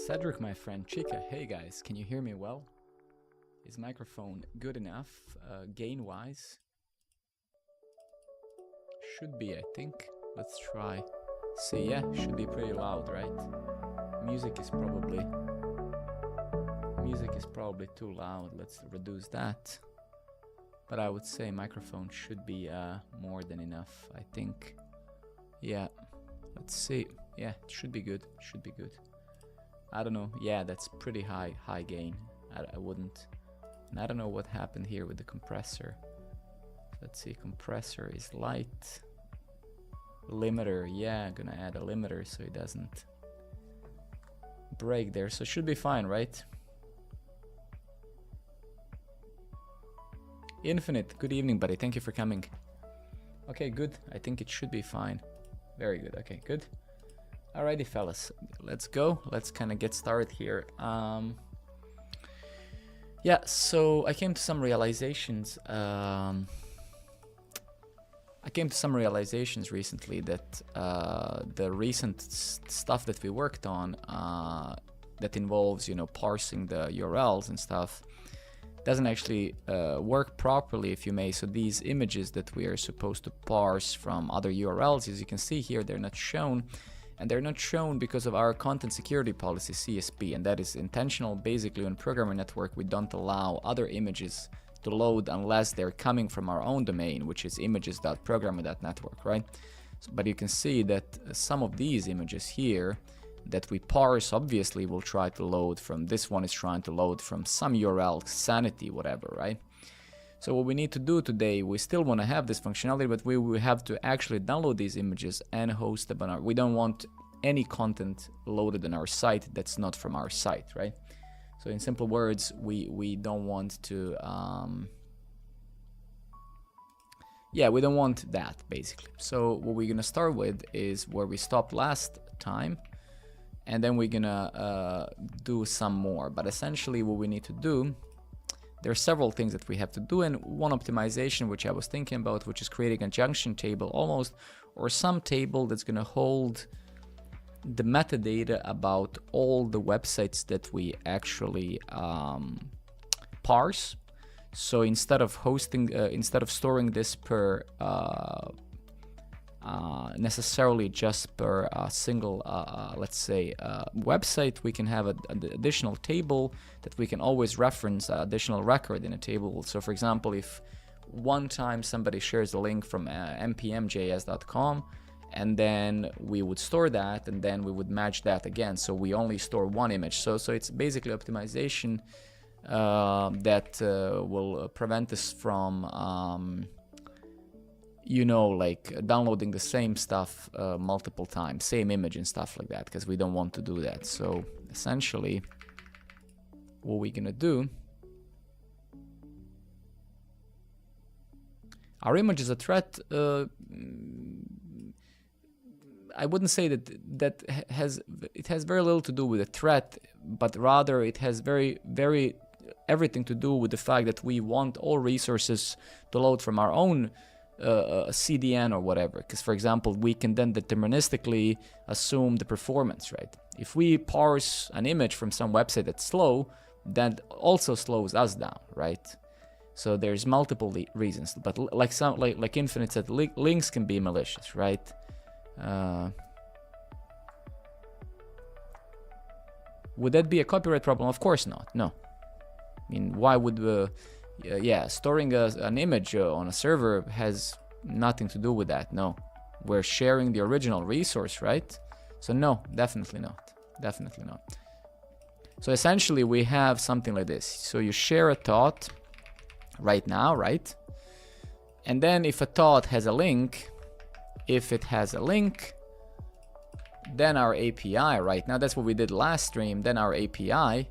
Cedric, my friend, Chica, hey guys, can you hear me well? Is microphone good enough, gain-wise? Should be, I think. Let's try. See, yeah, should be pretty loud, right? Music is probably too loud. Let's reduce that. But I would say microphone should be more than enough, I think. Yeah, let's see. Yeah, it should be good. Should be good. I don't know. Yeah, that's pretty high gain. I wouldn't. And I don't know what happened here with the compressor. Let's see. Compressor is light. Limiter. Yeah, I'm gonna add a limiter so it doesn't break there. So it should be fine, right? Infinite. Good evening, buddy. Thank you for coming. Okay, good. I think it should be fine. Very good. Okay, good. Alrighty, fellas, let's go. Let's kind of get started here. Yeah, so I came to some realizations. Recently that the recent stuff that we worked on that involves, you know, parsing the URLs and stuff doesn't actually work properly, if you may. So these images that we are supposed to parse from other URLs, as you can see here, they're not shown. And they're not shown because of our content security policy, CSP, and that is intentional. Basically, on Programmer Network, we don't allow other images to load unless they're coming from our own domain, which is images.programmer.network, right? So, but you can see that some of these images here that we parse, obviously, will try to load from, this one is trying to load from some URL, sanity, whatever, right? So what we need to do today, we still want to have this functionality, but we will have to actually download these images and host them on our, we don't want any content loaded on our site that's not from our site, right? So in simple words, we don't want to, yeah, we don't want that basically. So what we're gonna start with is where we stopped last time, and then we're gonna do some more. But essentially what we need to do, there are several things that we have to do, and one optimization which I was thinking about, which is creating a junction table almost, or some table that's going to hold the metadata about all the websites that we actually parse. So instead of hosting, instead of storing this per necessarily just per single, let's say, website, we can have an additional table that we can always reference, additional record in a table. So for example, if one time somebody shares a link from npmjs.com, and then we would store that, and then we would match that again, so we only store one image. So it's basically optimization that will prevent us from you know, like downloading the same stuff multiple times, same image and stuff like that, because we don't want to do that. So essentially what we're gonna do, our image is a threat. I wouldn't say that has very little to do with a threat, but rather it has everything to do with the fact that we want all resources to load from our own CDN or whatever, because for example we can then deterministically assume the performance, right? If we parse an image from some website that's slow, that also slows us down, right? So there's multiple reasons, but like Infinite said, links can be malicious, right? Would that be a copyright problem? Of course not. No. I mean, why would yeah, storing an image on a server has nothing to do with that. No, we're sharing the original resource, right? So no, definitely not. Definitely not. So essentially we have something like this. So you share a thought right now, right? And then if a thought has a link, if it has a link, then our API, right now, that's what we did last stream, then our API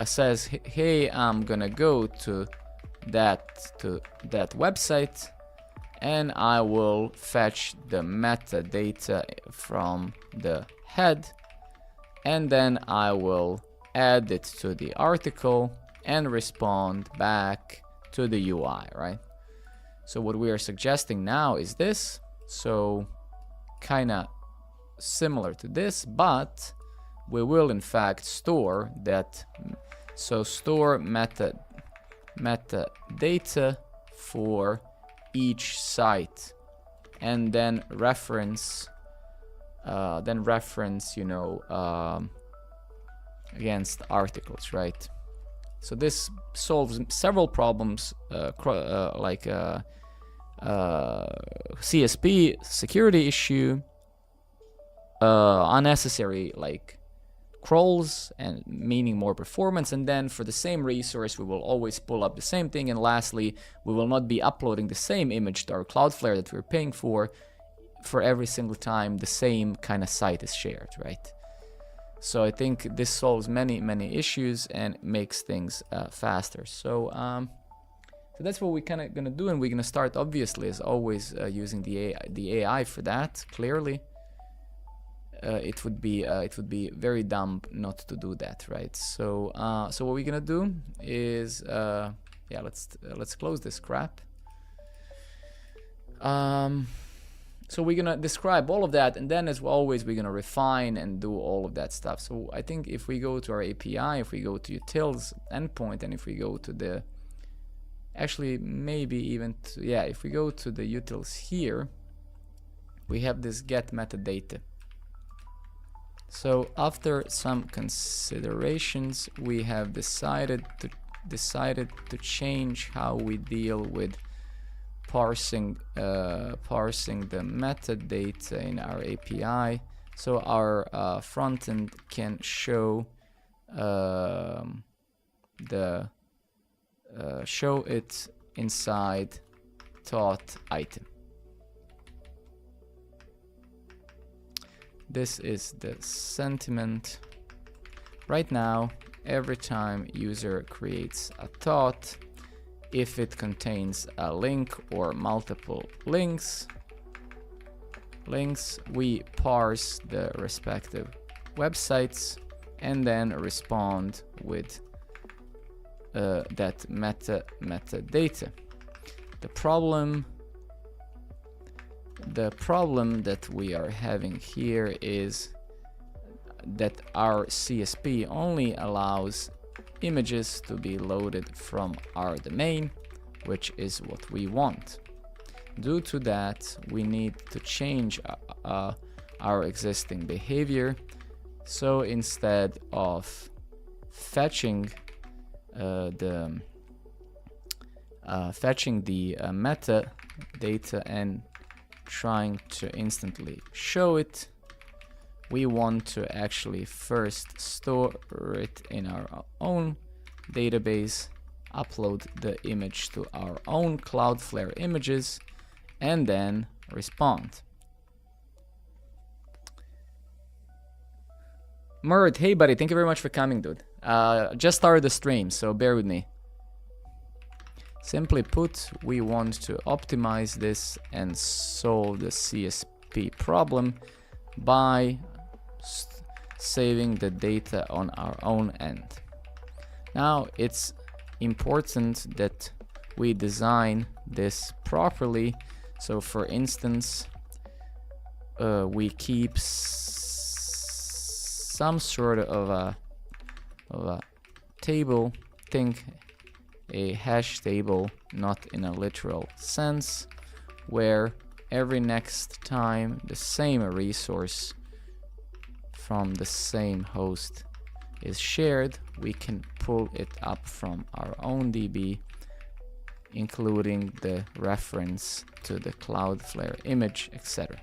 says, hey, I'm gonna go to that website, and I will fetch the metadata from the head, and then I will add it to the article and respond back to the UI, right? So what we are suggesting now is this. So kind of similar to this, but we will in fact store that. So store metadata for each site, and then reference you know, against articles, right? So this solves several problems, like CSP security issue, unnecessary like crawls, and meaning more performance. And then for the same resource, we will always pull up the same thing. And lastly, we will not be uploading the same image to our Cloudflare that we're paying for every single time the same kind of site is shared, right? So I think this solves many issues and makes things faster. So so that's what we're kind of gonna do, and we're gonna start obviously as always using the AI for that. Clearly, it would be very dumb not to do that, right? So so what we're gonna do is yeah, let's close this crap. So we're gonna describe all of that, and then as always we're gonna refine and do all of that stuff. So I think if we go to our API, if we go to utils endpoint, and if we go to the, actually maybe even to, yeah, if we go to the utils here, we have this get metadata. So after some considerations, we have decided to change how we deal with parsing the metadata in our API, so our frontend can show show it inside taught item. This is the sentiment. Right now, every time user creates a thought, if it contains a link or multiple links, we parse the respective websites and then respond with that metadata. The problem that we are having here is that our CSP only allows images to be loaded from our domain, which is what we want. Due to that, we need to change our existing behavior. So instead of fetching the metadata and trying to instantly show it, we want to actually first store it in our own database, upload the image to our own Cloudflare images, and then respond. Murd, hey buddy, thank you very much for coming, dude. Just started the stream, so bear with me. Simply put, we want to optimize this and solve the CSP problem by saving the data on our own end. Now, it's important that we design this properly. So for instance, we keep some sort of a table, think a hash table, not in a literal sense, where every next time the same resource from the same host is shared, we can pull it up from our own DB, including the reference to the Cloudflare image, etc.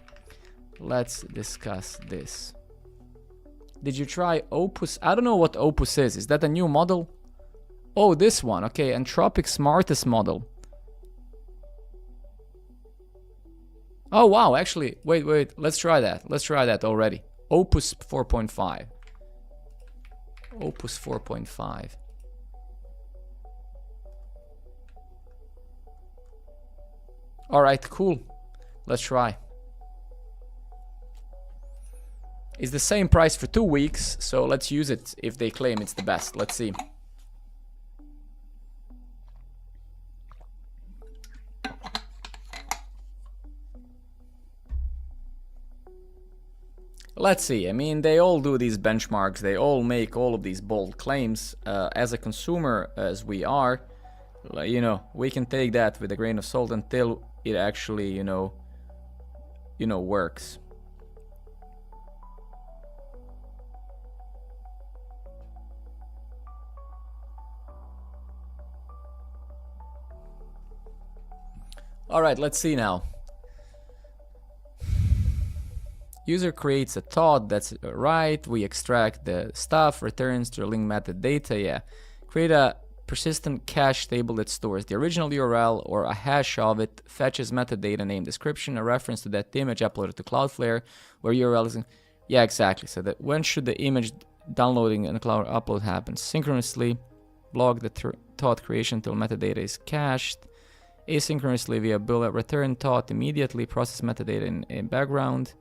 Let's discuss this. Did you try Opus? I don't know what Opus is. Is that a new model? Oh, this one. Okay, Anthropic smartest model. Oh, wow. Actually, wait. Let's try that. Let's try that already. Opus 4.5. Opus 4.5. All right, cool. Let's try. It's the same price for 2 weeks, so let's use it if they claim it's the best. Let's see. Let's see. I mean, they all do these benchmarks. They all make all of these bold claims. As a consumer, as we are, you know, we can take that with a grain of salt until it actually, you know, works. All right, let's see now. User creates a thought, that's right. We extract the stuff, returns to the link metadata, yeah. Create a persistent cache table that stores the original URL or a hash of it, fetches metadata, name, description, a reference to that image uploaded to Cloudflare, where URL is. Yeah, exactly. So that when should the image downloading and cloud upload happen? Synchronously, block the thought creation until metadata is cached. Asynchronously via bullet, return thought immediately, process metadata in background.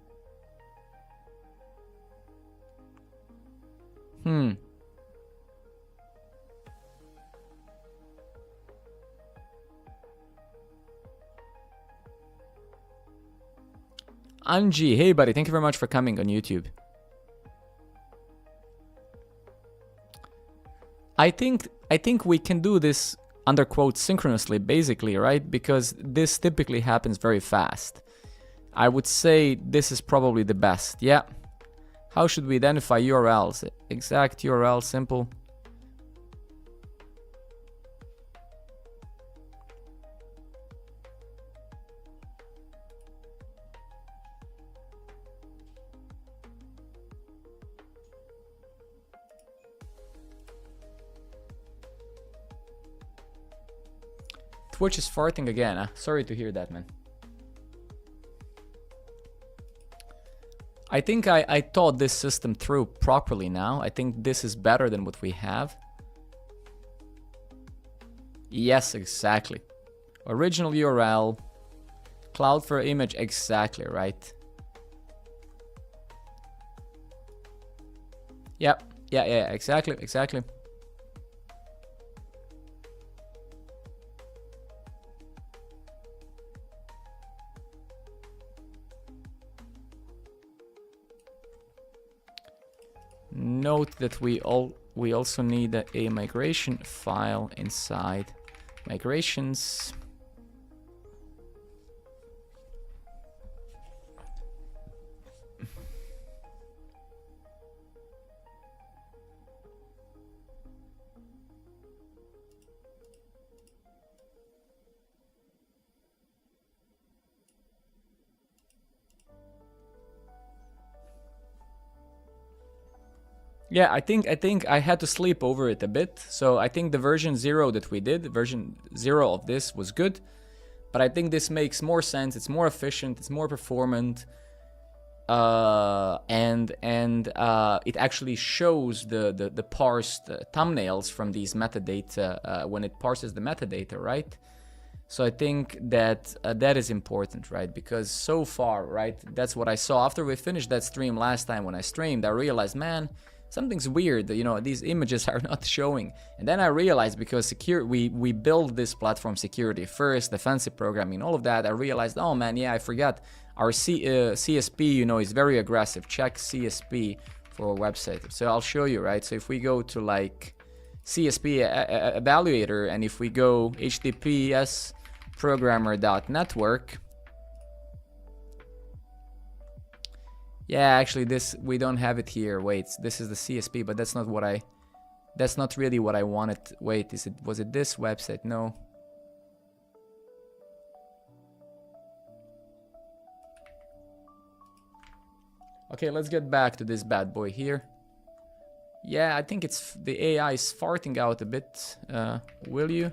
Anji, hey buddy, thank you very much for coming on YouTube. I think we can do this under quotes synchronously, basically, right? Because this typically happens very fast. I would say this is probably the best. Yeah. How should we identify URLs? Exact URL, simple. Twitch is farting again, huh? Sorry to hear that, man. I think I thought this system through properly now. I think this is better than what we have. Yes, exactly. Original URL, Cloudflare image, exactly, right? Yep, yeah, exactly. Note that we also need a migration file inside migrations. Yeah, I think I had to sleep over it a bit. So I think the version 0 that we did, version 0 of this was good. But I think this makes more sense. It's more efficient. It's more performant. And it actually shows the parsed thumbnails from these metadata when it parses the metadata, right? So I think that that is important, right? Because so far, right, that's what I saw. After we finished that stream last time when I streamed, I realized, man, something's weird, you know, these images are not showing. And then I realized, because we build this platform security first, defensive programming, all of that, I realized, oh man, yeah, I forgot. Our CSP, you know, is very aggressive. Check CSP for a website. So I'll show you, right? So if we go to like CSP evaluator, and if we go https programmer.network, yeah, actually this, we don't have it here. Wait, this is the CSP, but that's not what that's not really what I wanted. Wait, was it this website? No. Okay, let's get back to this bad boy here. Yeah, I think it's the AI is farting out a bit. Will you?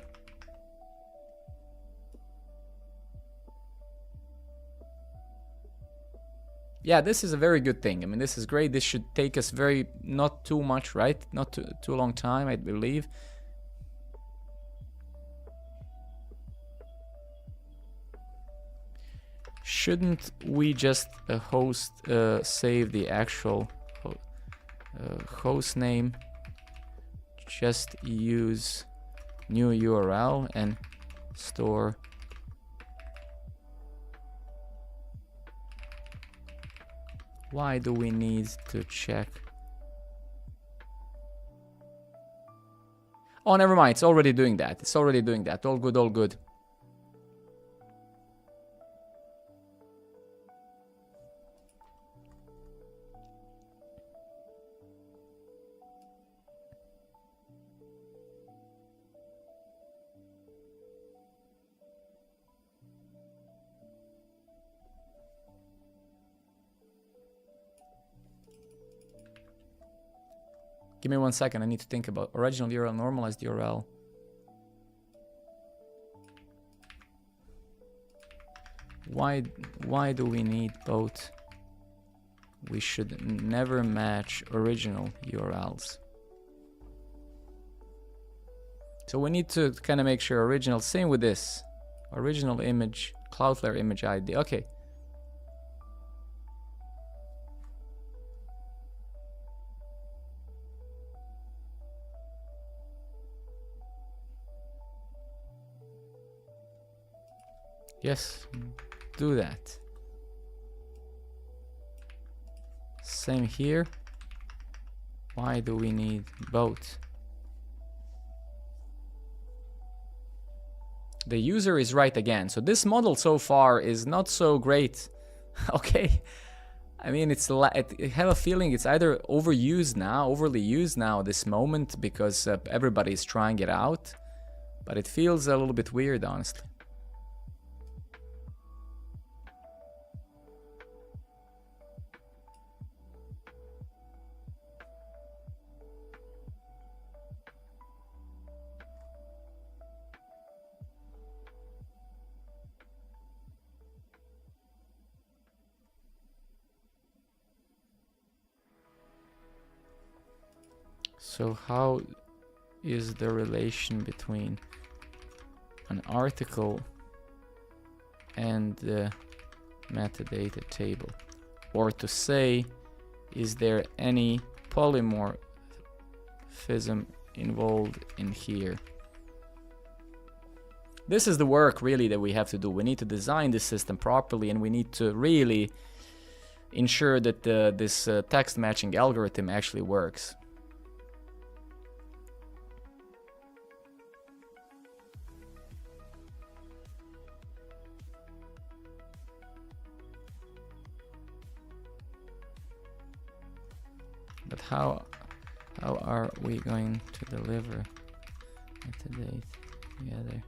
Yeah, this is a very good thing. I mean, this is great. This should take us not too much, right? Not too long time, I believe. Shouldn't we just save the actual host name? Just use new URL and store. Why do we need to check? Oh, never mind. It's already doing that. It's already doing that. All good, all good. Give me 1 second. I need to think about original URL, normalized URL. Why do we need both? We should never match original URLs. So we need to kind of make sure original. Same with this. Original image, Cloudflare image ID. Okay. Yes, do that. Same here. Why do we need both? The user is right again. So this model so far is not so great. Okay. I mean, I have a feeling it's either overused now, overly used now this moment because everybody's trying it out. But it feels a little bit weird, honestly. So how is the relation between an article and the metadata table? Or to say, is there any polymorphism involved in here? This is the work really that we have to do. We need to design this system properly, and we need to really ensure that this text matching algorithm actually works. But how are we going to deliver metadata together?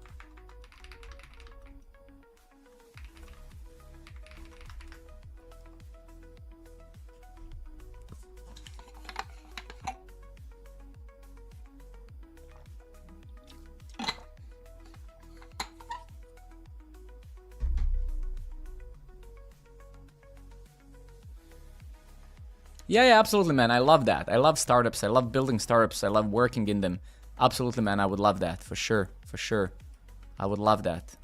Yeah, absolutely, man. I love that. I love startups. I love building startups. I love working in them. Absolutely, man. I would love that for sure. For sure. I would love that.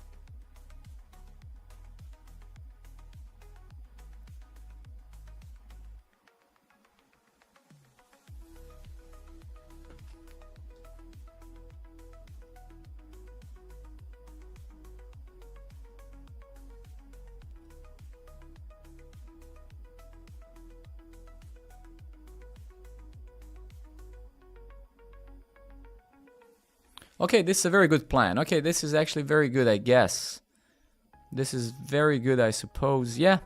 Okay, this is a very good plan. Okay, this is actually very good, I guess. This is very good, I suppose. Yeah.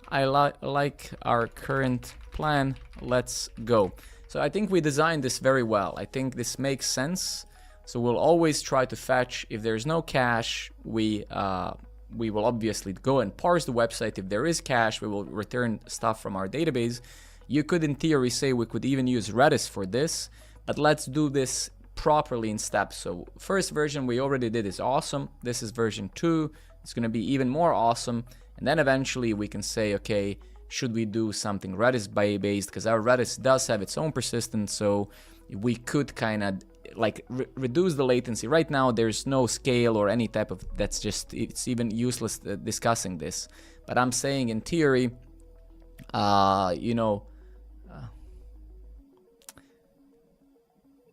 I like our current plan. Let's go. So I think we designed this very well. I think this makes sense. So we'll always try to fetch. If there's no cache, we will obviously go and parse the website. If there is cache, we will return stuff from our database. You could, in theory, say we could even use Redis for this. But let's do this properly in steps. So first version we already did is awesome. This is version 2. It's going to be even more awesome. And then eventually we can say, okay, should we do something Redis based? Because our Redis does have its own persistence. So we could kind of like reduce the latency. Right now there's no scale or any type of, that's just, it's even useless discussing this. But I'm saying in theory, you know,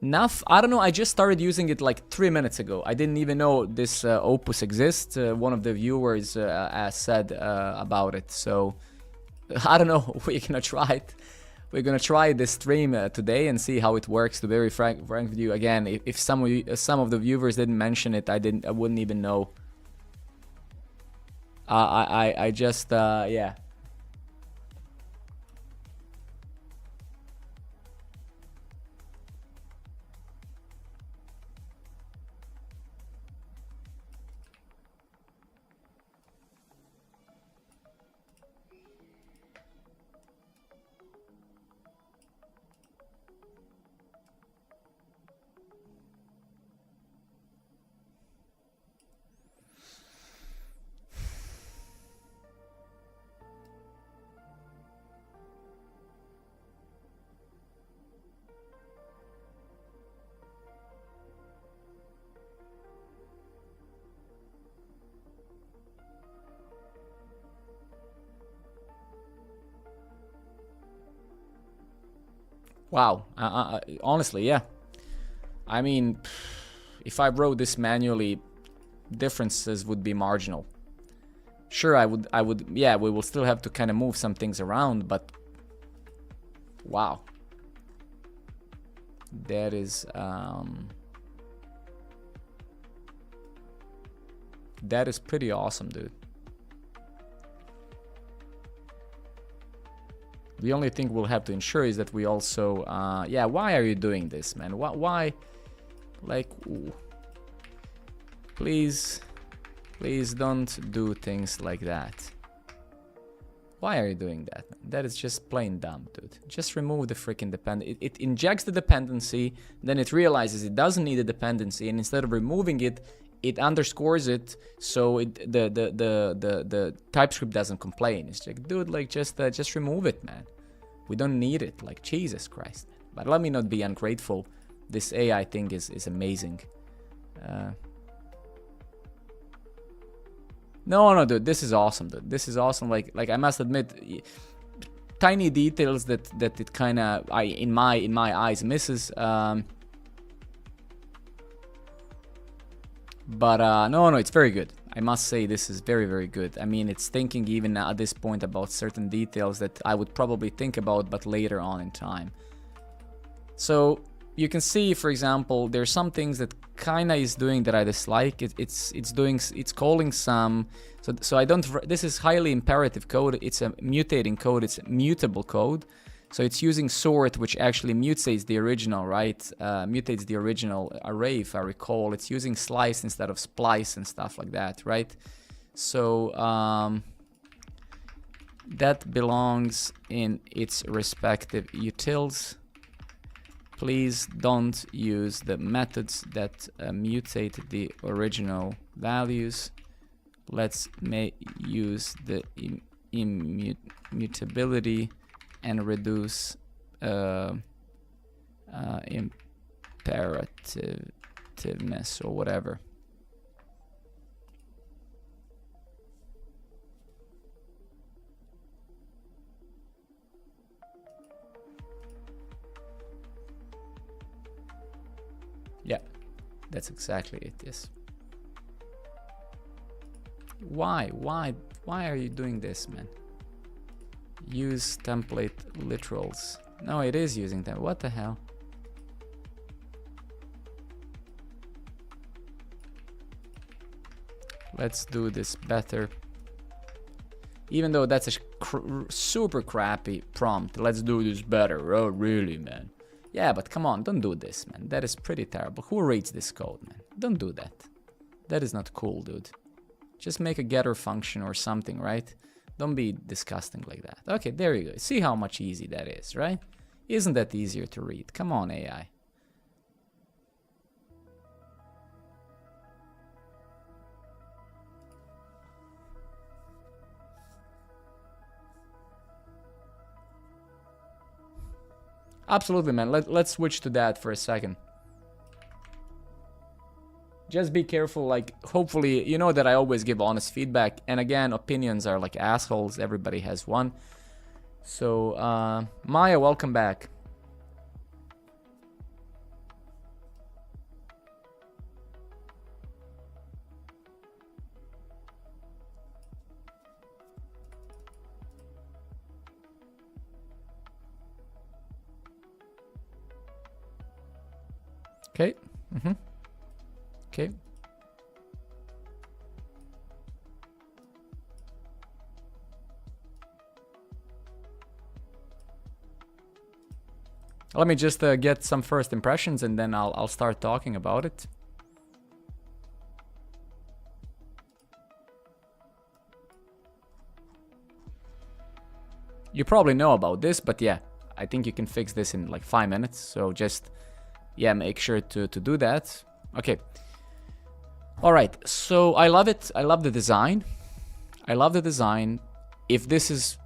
Enough. I don't know, I just started using it like 3 minutes ago. I didn't even know this Opus exists. One of the viewers said about it. So I don't know. We're gonna try it. We're gonna try this stream today and see how it works. To be very frank with you, again, if some of the viewers didn't mention it, I wouldn't even know. I just yeah. Wow. Honestly, yeah. I mean, if I wrote this manually, differences would be marginal. Sure, I would, yeah, we will still have to kind of move some things around, but wow. That is pretty awesome, dude. The only thing we'll have to ensure is that we also, yeah, why are you doing this, man? Why? Like, ooh. Please don't do things like that. Why are you doing that, man? That is just plain dumb, dude. Just remove the freaking dependency. It injects the dependency, then it realizes it doesn't need a dependency, and instead of removing it, it underscores it, so the TypeScript doesn't complain. It's like, dude, like just remove it, man. We don't need it. Like, Jesus Christ. But let me not be ungrateful. This AI thing is amazing. No, dude, this is awesome, dude. This is awesome. Like I must admit, tiny details that it kind of in my eyes misses. But no, it's very good. I must say this is very, very good. I mean, it's thinking even at this point about certain details that I would probably think about, but later on in time. So you can see, for example, there's some things that kinda is doing that I dislike. It's calling some. So I don't. This is highly imperative code. It's a mutating code. It's mutable code. So it's using sort, which actually mutates the original, right? Mutates the original array, if I recall. It's using slice instead of splice and stuff like that, right? So that belongs in its respective utils. Please don't use the methods that mutate the original values. Let's use the immutability and reduce imperativeness or whatever. Yeah, that's exactly it, yes. Why are you doing this, man? Use template literals. No, it is using them. What the hell? Let's do this better. Even though that's a super crappy prompt, let's do this better. Oh, really, man? Yeah, but come on, don't do this, man. That is pretty terrible. Who reads this code, man? Don't do that. That is not cool, dude. Just make a getter function or something, right? Don't be disgusting like that. Okay, there you go. See how much easy that is, right? Isn't that easier to read? Come on, AI. Absolutely, man. Let's switch to that for a second. Just be careful, like, hopefully, you know that I always give honest feedback. And again, opinions are like assholes. Everybody has one. So, Maya, welcome back. Okay. Okay. Let me just get some first impressions, and then I'll start talking about it. You probably know about this, but yeah, I think you can fix this in like 5 minutes. So just, yeah, make sure to do that. Okay. All right. So I love it. I love the design. I love the design. If this is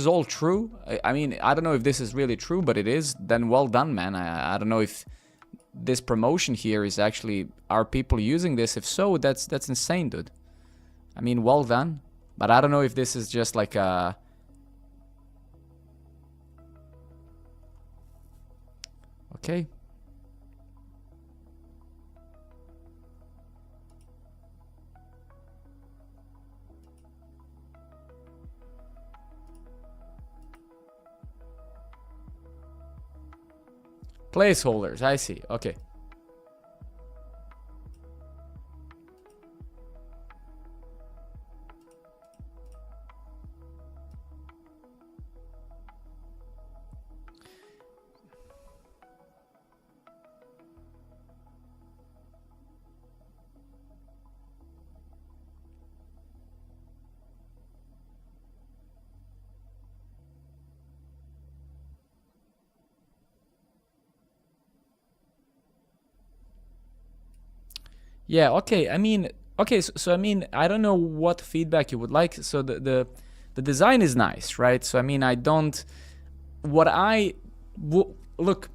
all true, I mean, I don't know if this is really true, but it is, then well done, man. I don't know if this promotion here is actually, are people using this? If so, that's insane, dude. I mean, well done. But I don't know if this is just like a... Okay. Placeholders, I see. Okay. Yeah, okay. I mean, okay, so I mean, I don't know what feedback you would like. So the design is nice, right? So I mean, I don't, look,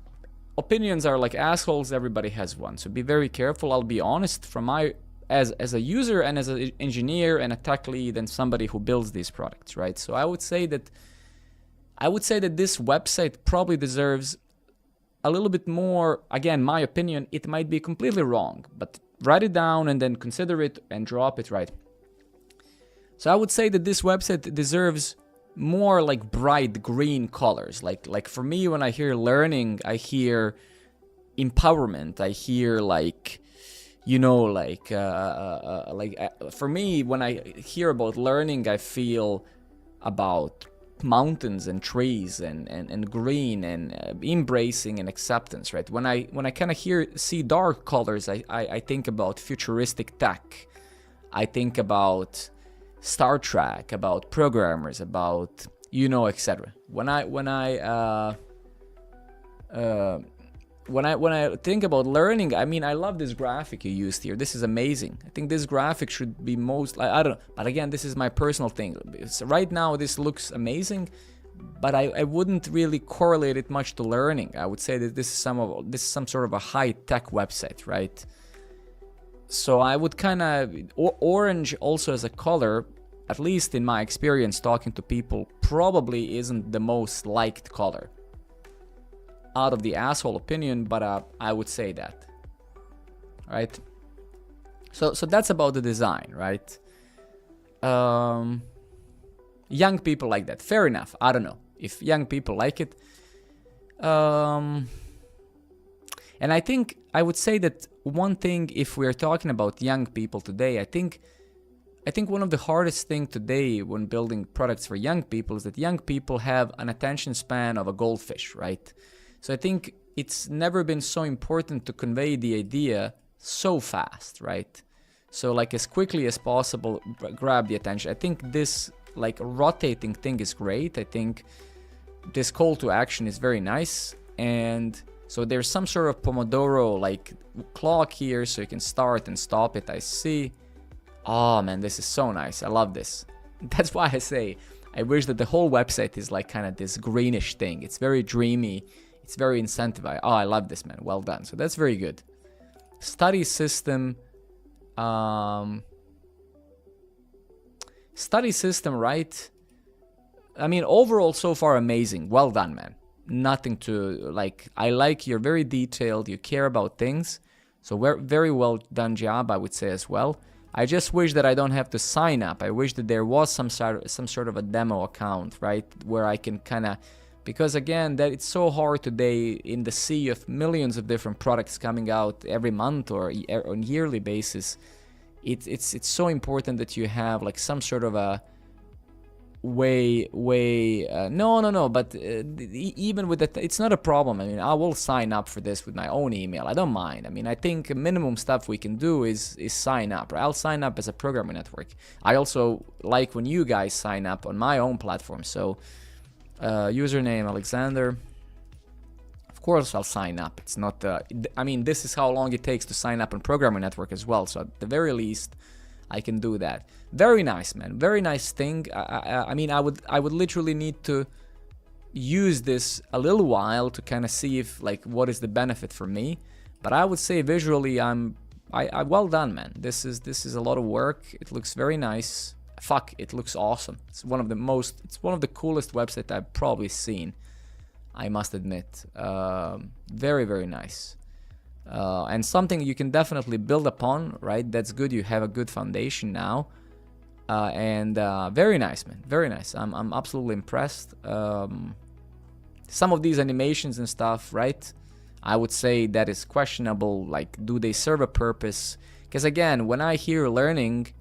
opinions are like assholes, everybody has one. So be very careful. I'll be honest, from my, as a user and as an engineer and a tech lead and somebody who builds these products, right? So I would say that this website probably deserves a little bit more. Again, my opinion, it might be completely wrong, but write it down and then consider it and drop it, right? So I would say that this website deserves more like bright green colors. Like for me, when I hear learning, I hear empowerment. I hear like, you know, like for me, when I hear about learning, I feel about mountains and trees and green and embracing and acceptance, right? When I kind of see dark colors, I think about futuristic tech. I think about Star Trek, about programmers, about, you know, etc. When I think about learning, I mean, I love this graphic you used here. This is amazing. I think this graphic should be I don't know, but again, this is my personal thing. So right now, this looks amazing, but I wouldn't really correlate it much to learning. I would say that this is some sort of a high-tech website, right? So I would kind of, orange also as a color, at least in my experience talking to people, probably isn't the most liked color. Out of the asshole opinion, but I would say that, right? So that's about the design, right? Young people like that, fair enough. I don't know if young people like it. And I think I would say that one thing, if we're talking about young people today, I think one of the hardest thing today when building products for young people is that young people have an attention span of a goldfish, right? So I think it's never been so important to convey the idea so fast, right? So like as quickly as possible, grab the attention. I think this like rotating thing is great. I think this call to action is very nice. And so there's some sort of Pomodoro like clock here, so you can start and stop it. I see. Oh man, this is so nice. I love this. That's why I say I wish that the whole website is like kind of this greenish thing. It's very dreamy. It's very incentivized. Oh, I love this, man. Well done. So that's very good. Study system. Study system, right? I mean, overall, so far, amazing. Well done, man. Nothing to, like, I like you're very detailed. You care about things. So very well done job, I would say as well. I just wish that I don't have to sign up. I wish that there was some sort of a demo account, right? Where I can kind of Because again, that it's so hard today in the sea of millions of different products coming out every month or on yearly basis. It's so important that you have like some sort of a but even with that, it's not a problem. I mean, I will sign up for this with my own email. I don't mind. I mean, I think minimum stuff we can do is sign up. I'll sign up as a programmer network. I also like when you guys sign up on my own platform. So username Alexander. Of course I'll sign up. It's not I mean, this is how long it takes to sign up on programmer network as well. So at the very least I can do that. Very nice, man. Very nice thing. I mean, I would literally need to use this a little while to kind of see if like what is the benefit for me. But I would say visually, I well done, man. This is a lot of work. It looks very nice. Fuck, it looks awesome. It's one of the coolest websites I've probably seen, I must admit. Very, very nice. And something you can definitely build upon, right? That's good. You have a good foundation now. And very nice, man. Very nice. I'm absolutely impressed. Some of these animations and stuff, right? I would say that is questionable. Like, do they serve a purpose? Because again, when I hear learning,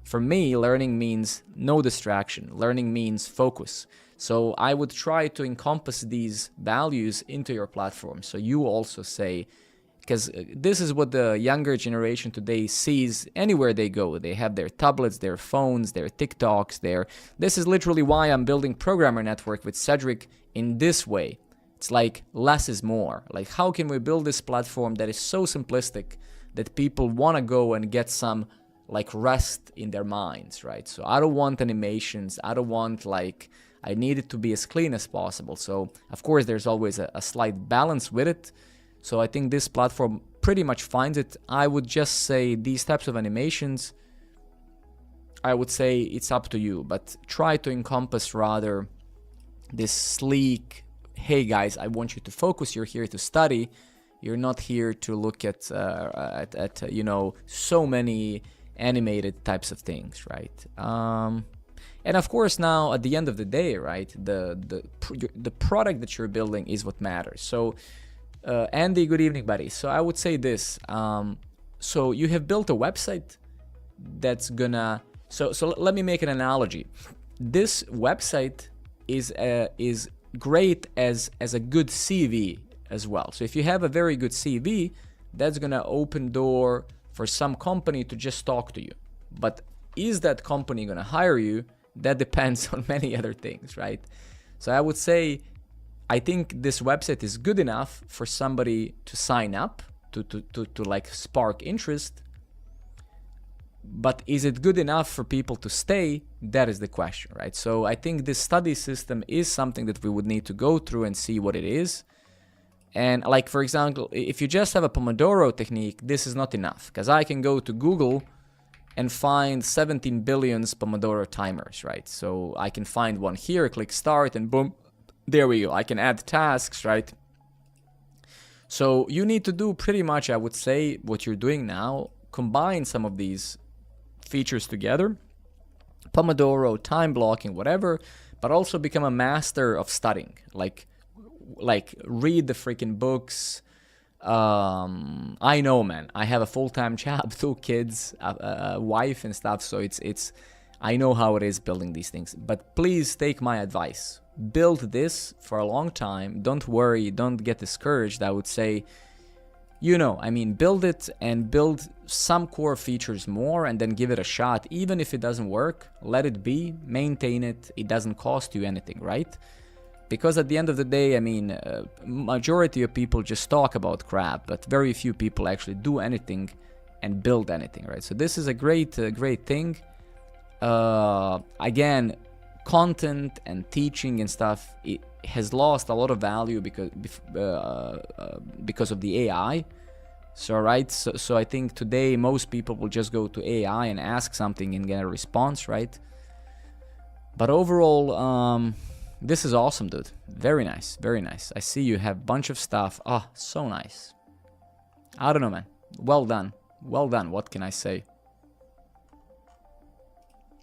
for me, learning means no distraction. Learning means focus. So I would try to encompass these values into your platform. So you also say, because this is what the younger generation today sees anywhere they go. They have their tablets, their phones, their TikToks, this is literally why I'm building Programmer Network with Cedric in this way. It's like less is more. Like, how can we build this platform that is so simplistic that people want to go and get some like rest in their minds, right? So I don't want animations. I don't want like, I need it to be as clean as possible. So of course there's always a slight balance with it. So I think this platform pretty much finds it. I would just say these types of animations, I would say it's up to you, but try to encompass rather this sleek, hey guys, I want you to focus, you're here to study, you're not here to look at you know, so many animated types of things, right? And of course now at the end of the day, right, the product that you're building is what matters. So Andy, good evening, buddy. So I would say this. So you have built a website that's gonna. So let me make an analogy. This website is great as a good CV as well. So if you have a very good CV, that's gonna open door for some company to just talk to you. But is that company gonna hire you? That depends on many other things, right? So I would say, I think this website is good enough for somebody to sign up, to like spark interest. But is it good enough for people to stay? That is the question, right? So I think this study system is something that we would need to go through and see what it is. And like, for example, if you just have a Pomodoro technique, this is not enough, because I can go to Google and find 17 billion Pomodoro timers, right? So I can find one here, click start, and boom, there we go. I can add tasks, right? So you need to do pretty much, I would say, what you're doing now, combine some of these features together, Pomodoro, time blocking, whatever, but also become a master of studying. Like read the freaking books. I know, man, I have a full-time job, 2 kids, a wife and stuff. So it's, I know how it is building these things, but please take my advice. Build this for a long time. Don't worry, don't get discouraged. I would say, you know, I mean, build it and build some core features more and then give it a shot. Even if it doesn't work, let it be, maintain it. It doesn't cost you anything, right? Because at the end of the day, I mean, majority of people just talk about crap, but very few people actually do anything and build anything, right? So this is a great thing. Again, content and teaching and stuff, it has lost a lot of value because of the AI. So right, so I think today most people will just go to AI and ask something and get a response, right? But overall, this is awesome, dude. Very nice, very nice. I see you have a bunch of stuff. Oh, so nice. I don't know, man. Well done, well done. What can I say?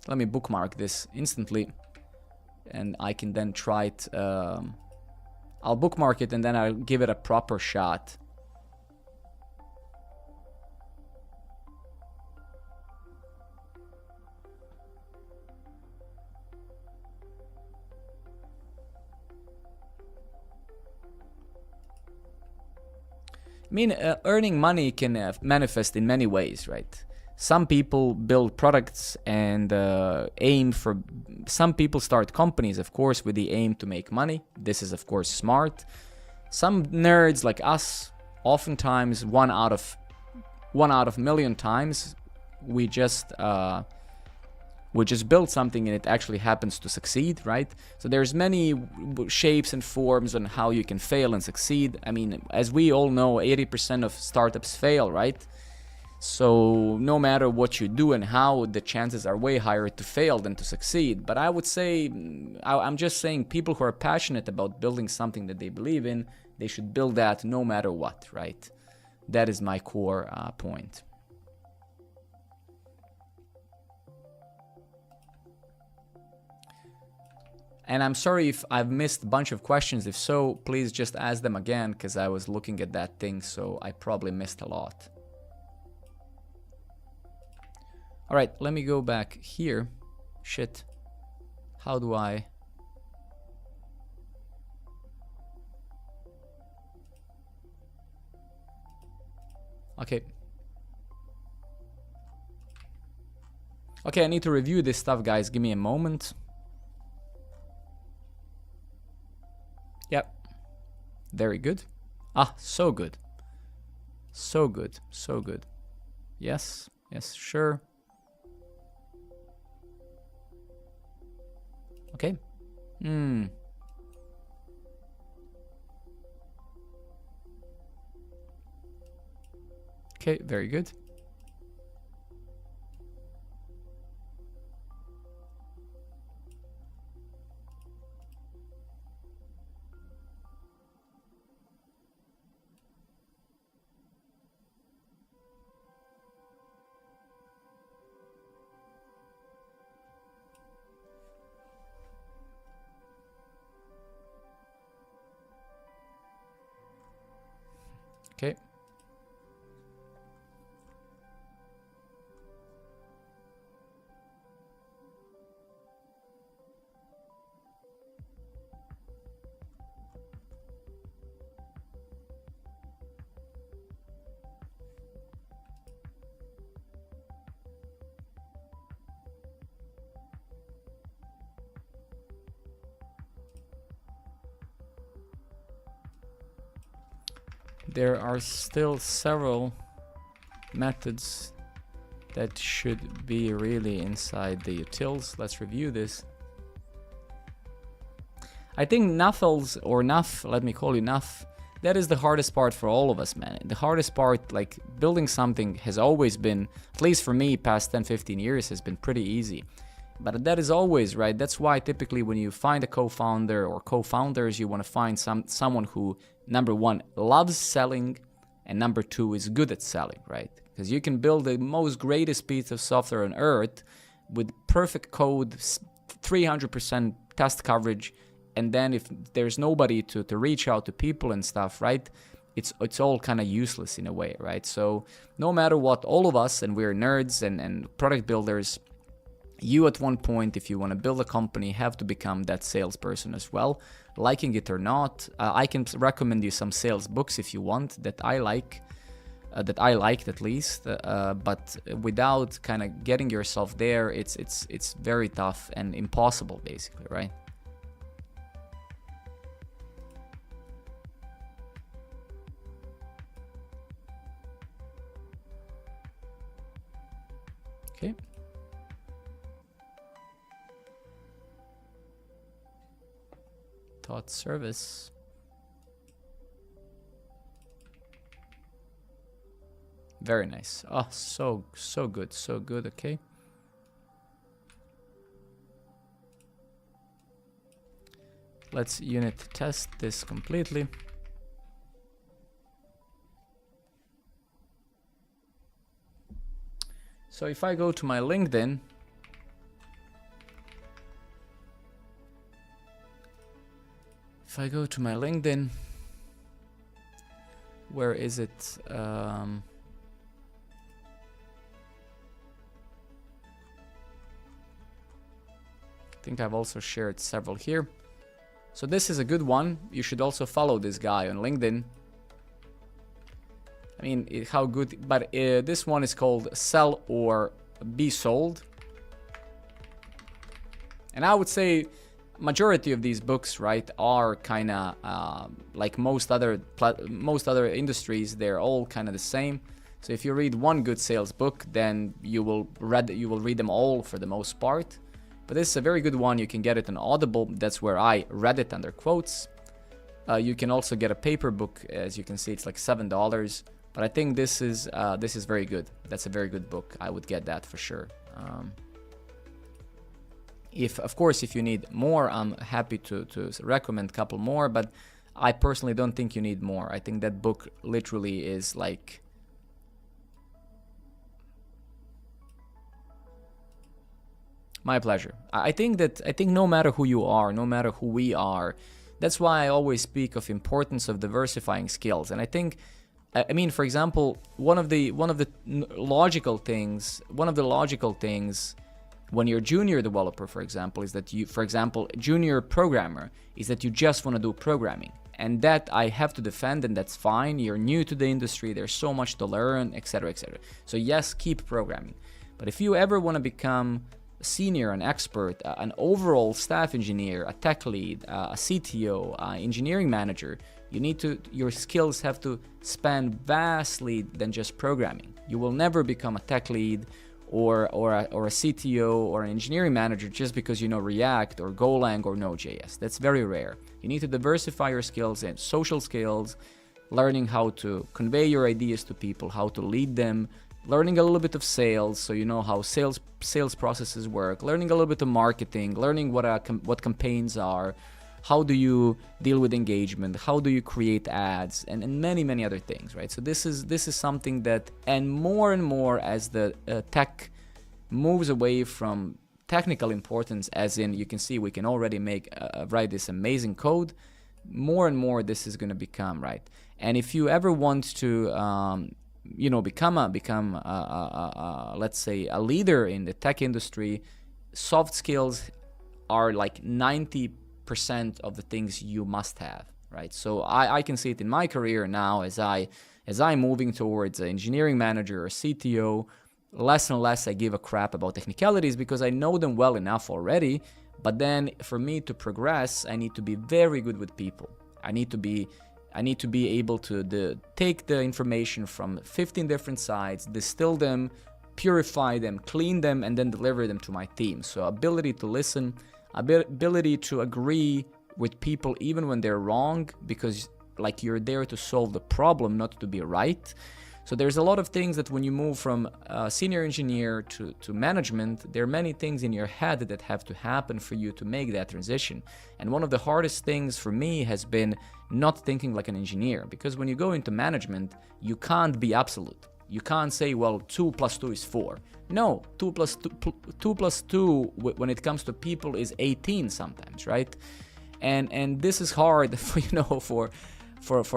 Let me bookmark this instantly, and I can then try it I'll bookmark it and then I'll give it a proper shot. I mean, earning money can manifest in many ways, right? Some people build products and aim for... Some people start companies, of course, with the aim to make money. This is, of course, smart. Some nerds like us, oftentimes one out of a million times, we just build something and it actually happens to succeed, right? So there's many shapes and forms on how you can fail and succeed. I mean, as we all know, 80% of startups fail, right? So no matter what you do and how, the chances are way higher to fail than to succeed. But I would say, I'm just saying, people who are passionate about building something that they believe in, they should build that no matter what, right? That is my core point. And I'm sorry if I've missed a bunch of questions. If so, please just ask them again, because I was looking at that thing, so I probably missed a lot. All right, let me go back here. Shit. How do I... Okay. Okay, I need to review this stuff, guys. Give me a moment. Yep. Very good. Ah, so good. So good. So good. Yes. Yes, sure. Okay. Okay, very good. Okay. There are still several methods that should be really inside the utils. Let's review this. I think nuffles or nuff, let me call you nuff, that is the hardest part for all of us, man. The hardest part, like building something, has always been, at least for me, past 10-15 years, has been pretty easy. But that is always, right? That's why typically when you find a co-founder or co-founders, you want to find someone who, number one, loves selling, and number two, is good at selling, right? Because you can build the most greatest piece of software on earth with perfect code, 300% test coverage, and then if there's nobody to reach out to people and stuff, right? It's all kind of useless in a way, right? So no matter what, all of us, and we're nerds and product builders, you at one point, if you want to build a company, have to become that salesperson as well, liking it or not. I can recommend you some sales books if you want that I like, that I liked at least. But without kind of getting yourself there, it's very tough and impossible, basically, right? Okay. Thought service. Very nice. Oh, so good, so good. Okay. Let's unit test this completely. So if I go to my LinkedIn, if I go to my LinkedIn, where is it? I think I've also shared several here. So this is a good one. You should also follow this guy on LinkedIn. I mean, how good, but this one is called Sell or Be Sold. And I would say majority of these books, right, are kind of like most other industries. They're all kind of the same. So if you read one good sales book, then you will read them all for the most part. But this is a very good one. You can get it on Audible. That's where I read it under quotes. You can also get a paper book. As you can see, it's like $7. But I think this is very good. That's a very good book. I would get that for sure. Of course, if you need more, I'm happy to recommend a couple more. But I personally don't think you need more. I think that book literally is like... My pleasure. I think no matter who you are, no matter who we are, that's why I always speak of importance of diversifying skills. And I think, I mean, for example, one of the logical things when you're junior developer, for example, is that junior programmer is that you just want to do programming. And that I have to defend, and that's fine. You're new to the industry. There's so much to learn, etc., etc. So yes, keep programming. But if you ever want to become senior, an expert, an overall staff engineer, a tech lead, a CTO, engineering manager, your skills have to span vastly than just programming. You will never become a tech lead or a CTO or an engineering manager just because you know React or Golang or Node.js. That's very rare. You need to diversify your skills and social skills, learning how to convey your ideas to people, how to lead them, learning a little bit of sales, so you know how sales processes work, learning a little bit of marketing, learning what campaigns are, how do you deal with engagement, how do you create ads, and many other things, right? So this is something that, and more as the tech moves away from technical importance, as in you can see we can already write this amazing code, more and more this is going to become, right? And if you ever want to become let's say a leader in the tech industry, soft skills are like 90% of the things you must have, right? So I can see it in my career now as I'm moving towards an engineering manager or CTO. Less and less I give a crap about technicalities because I know them well enough already. But then for me to progress, I need to be very good with people. I need to be able to take the information from 15 different sides, distill them, purify them, clean them, and then deliver them to my team. So ability to listen, ability to agree with people even when they're wrong, because like you're there to solve the problem, not to be right. So there's a lot of things that when you move from senior engineer to management, there are many things in your head that have to happen for you to make that transition. And one of the hardest things for me has been not thinking like an engineer, because when you go into management, you can't be absolute. You can't say, well, 2 + 2 is 4. No, 2 + 2 when it comes to people is 18 sometimes, right? And this is hard for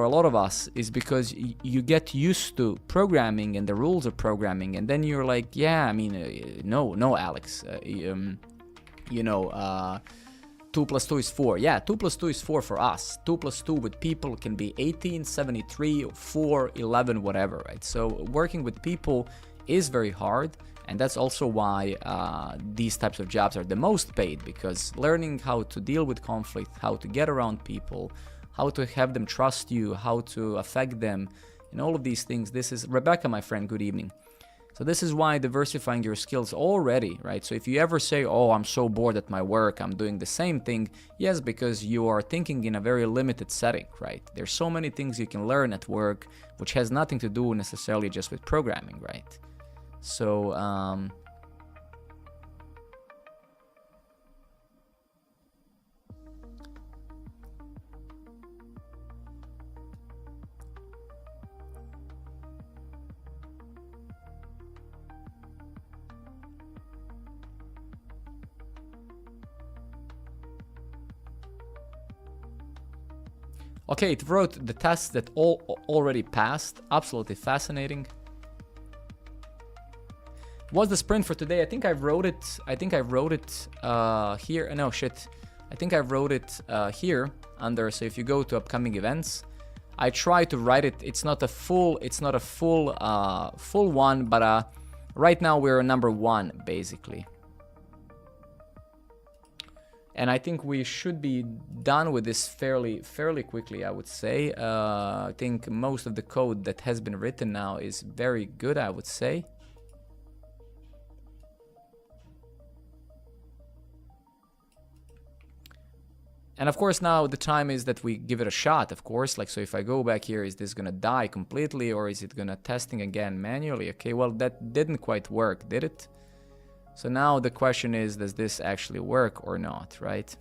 a lot of us, is because you get used to programming and the rules of programming, and then you're like, yeah, I mean, no, Alex, 2 + 2 is 4. Yeah, 2 + 2 is 4 for us. 2 + 2 with people can be 18, 73, 4, 11, whatever, right? So working with people is very hard, and that's also why these types of jobs are the most paid, because learning how to deal with conflict, how to get around people, how to have them trust you, how to affect them, and all of these things. This is Rebecca, my friend, good evening. So this is why diversifying your skills already, right? So if you ever say, oh, I'm so bored at my work, I'm doing the same thing. Yes, because you are thinking in a very limited setting, right? There's so many things you can learn at work, which has nothing to do necessarily just with programming, right? So, Okay, it wrote the tests that already passed. Absolutely fascinating. What's the sprint for today? I think I wrote it. Here. No shit. I think I wrote it here under. So if you go to upcoming events, I try to write it. It's not a full one, but right now we're number 1 basically. And I think we should be done with this fairly quickly, I would say. I think most of the code that has been written now is very good, I would say. And of course now the time is that we give it a shot, of course. Like, so if I go back here, is this gonna die completely or is it gonna testing again manually? Okay, well that didn't quite work, did it? So now the question is, does this actually work or not, right?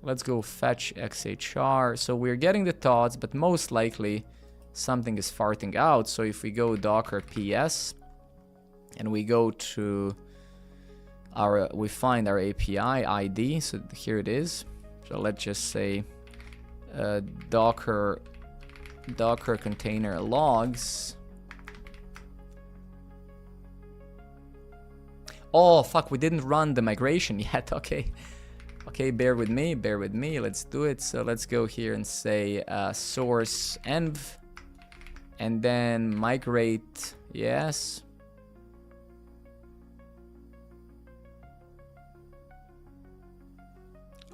Let's go fetch XHR. So we're getting the thoughts, but most likely something is farting out. So if we go docker ps and we go to we find our API ID. So here it is. So let's just say docker container logs. Oh fuck, we didn't run the migration yet. Okay, bear with me, let's do it. So let's go here and say source env and then migrate. Yes,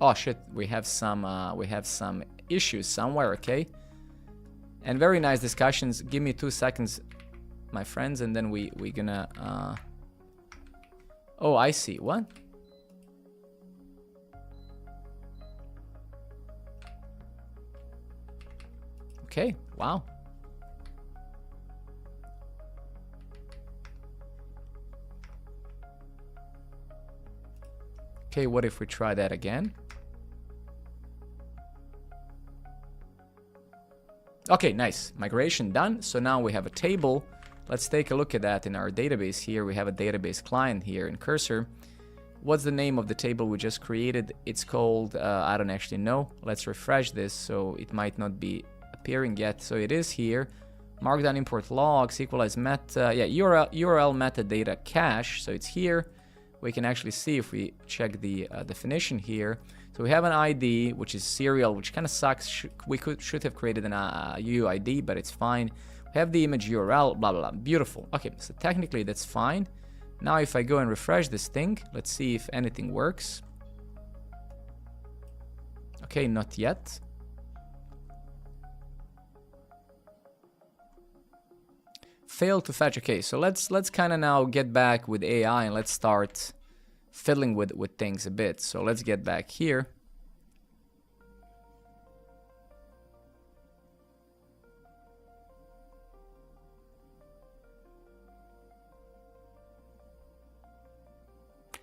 oh shit, we have some issues somewhere. Okay, and very nice discussions. Give me 2 seconds, my friends, and then we gonna oh, I see. What? Okay, wow. Okay, what if we try that again? Okay, nice. Migration done. So now we have a table. Let's take a look at that in our database here. We have a database client here in Cursor. What's the name of the table we just created? It's called, I don't actually know. Let's refresh this, so it might not be appearing yet. So it is here. Markdown import logs, equalize meta, yeah, URL metadata cache. So it's here. We can actually see if we check the definition here. So we have an ID, which is serial, which kind of sucks. We should have created an UUID, but it's fine. We have the image URL, blah, blah, blah. Beautiful. Okay, so technically that's fine. Now if I go and refresh this thing, let's see if anything works. Okay, not yet. Failed to fetch. Okay, so let's kind of now get back with AI and let's start fiddling with things a bit. So let's get back here.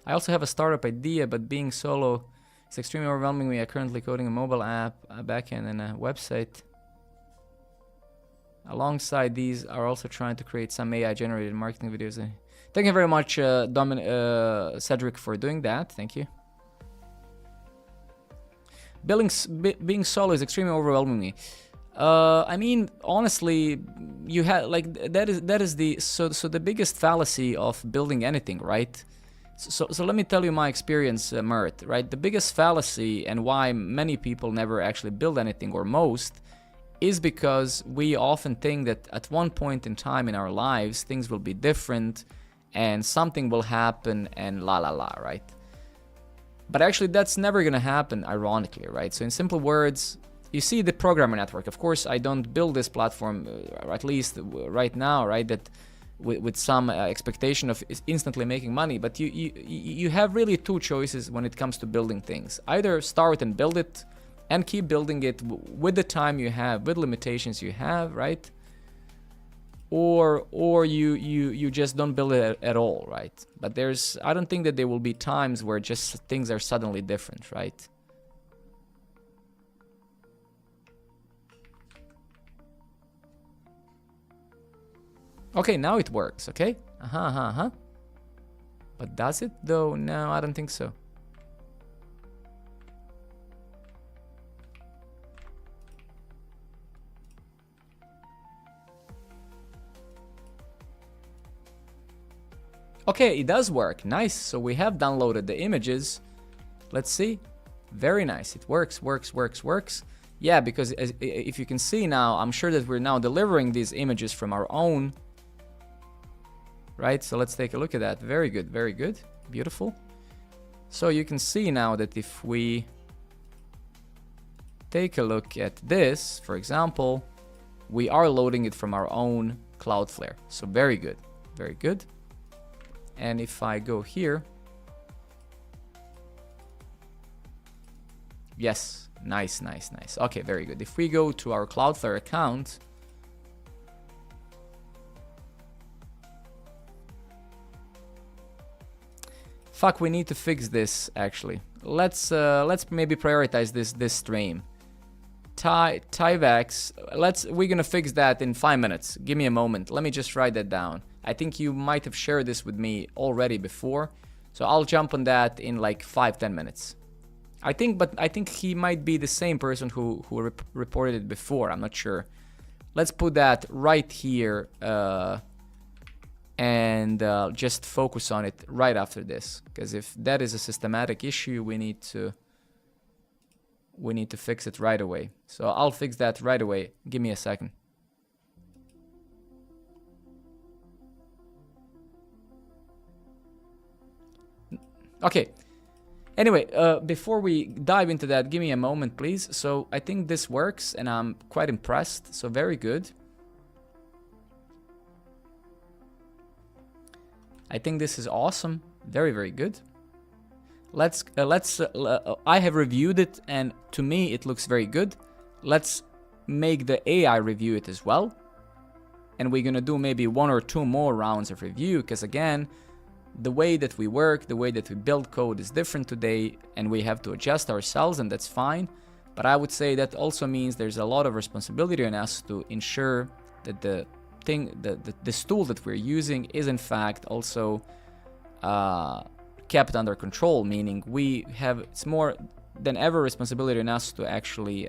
I also have a startup idea, but being solo is extremely overwhelming me. I'm currently coding a mobile app, a backend, and a website. Alongside these, are also trying to create some AI-generated marketing videos. Thank you very much, Cedric, for doing that. Thank you. Being solo is extremely overwhelming me. I mean, honestly, you have like that is the the biggest fallacy of building anything, right? So let me tell you my experience, Mert, right? The biggest fallacy and why many people never actually build anything, or most, is because we often think that at one point in time in our lives things will be different and something will happen and la la la, right? But actually that's never gonna happen, ironically, right? So in simple words, you see the programmer network. Of course, I don't build this platform, or at least right now, right, that with some expectation of instantly making money, but you have really two choices when it comes to building things. Either start and build it and keep building it with the time you have, with limitations you have, right? Or you just don't build it at all, right? But I don't think that there will be times where just things are suddenly different, right? Okay, now it works, okay? But does it though? No, I don't think so. Okay, it does work. Nice. So we have downloaded the images. Let's see. Very nice. It works. Yeah, because if you can see now, I'm sure that we're now delivering these images from our own. Right? So let's take a look at that. Very good. Very good. Beautiful. So you can see now that if we take a look at this, for example, we are loading it from our own Cloudflare. So very good. Very good. And if I go here, yes, nice. Okay, very good. If we go to our Cloudflare account, fuck, we need to fix this actually. Let's maybe prioritize this stream. Tyvex, we're gonna fix that in 5 minutes. Give me a moment. Let me just write that down. I think you might have shared this with me already before, so I'll jump on that in like 5-10 minutes. I think he might be the same person who reported it before. I'm not sure. Let's put that right here and just focus on it right after this, because if that is a systematic issue, we need to fix it right away. So I'll fix that right away. Give me a second. Okay. Anyway, before we dive into that, give me a moment, please. So I think this works, and I'm quite impressed. So very good. I think this is awesome. Very good. I have reviewed it, and to me it looks very good. Let's make the AI review it as well, and we're gonna do maybe 1 or 2 more rounds of review, because again, the way that we work, the way that we build code is different today, and we have to adjust ourselves, and that's fine. But I would say that also means there's a lot of responsibility on us to ensure that this tool that we're using is in fact also kept under control, meaning it's more than ever responsibility on us to actually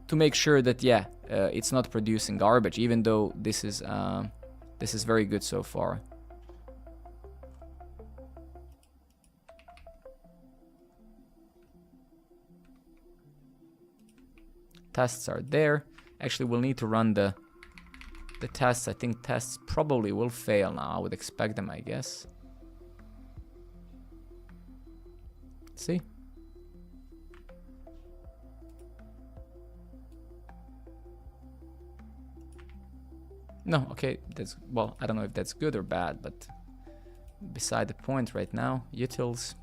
to make sure that it's not producing garbage, even though this is very good so far. Tests are there. Actually, we'll need to run the tests. I think tests probably will fail now. I would expect them, I guess. See? No, okay, well, I don't know if that's good or bad, but beside the point right now. Utils.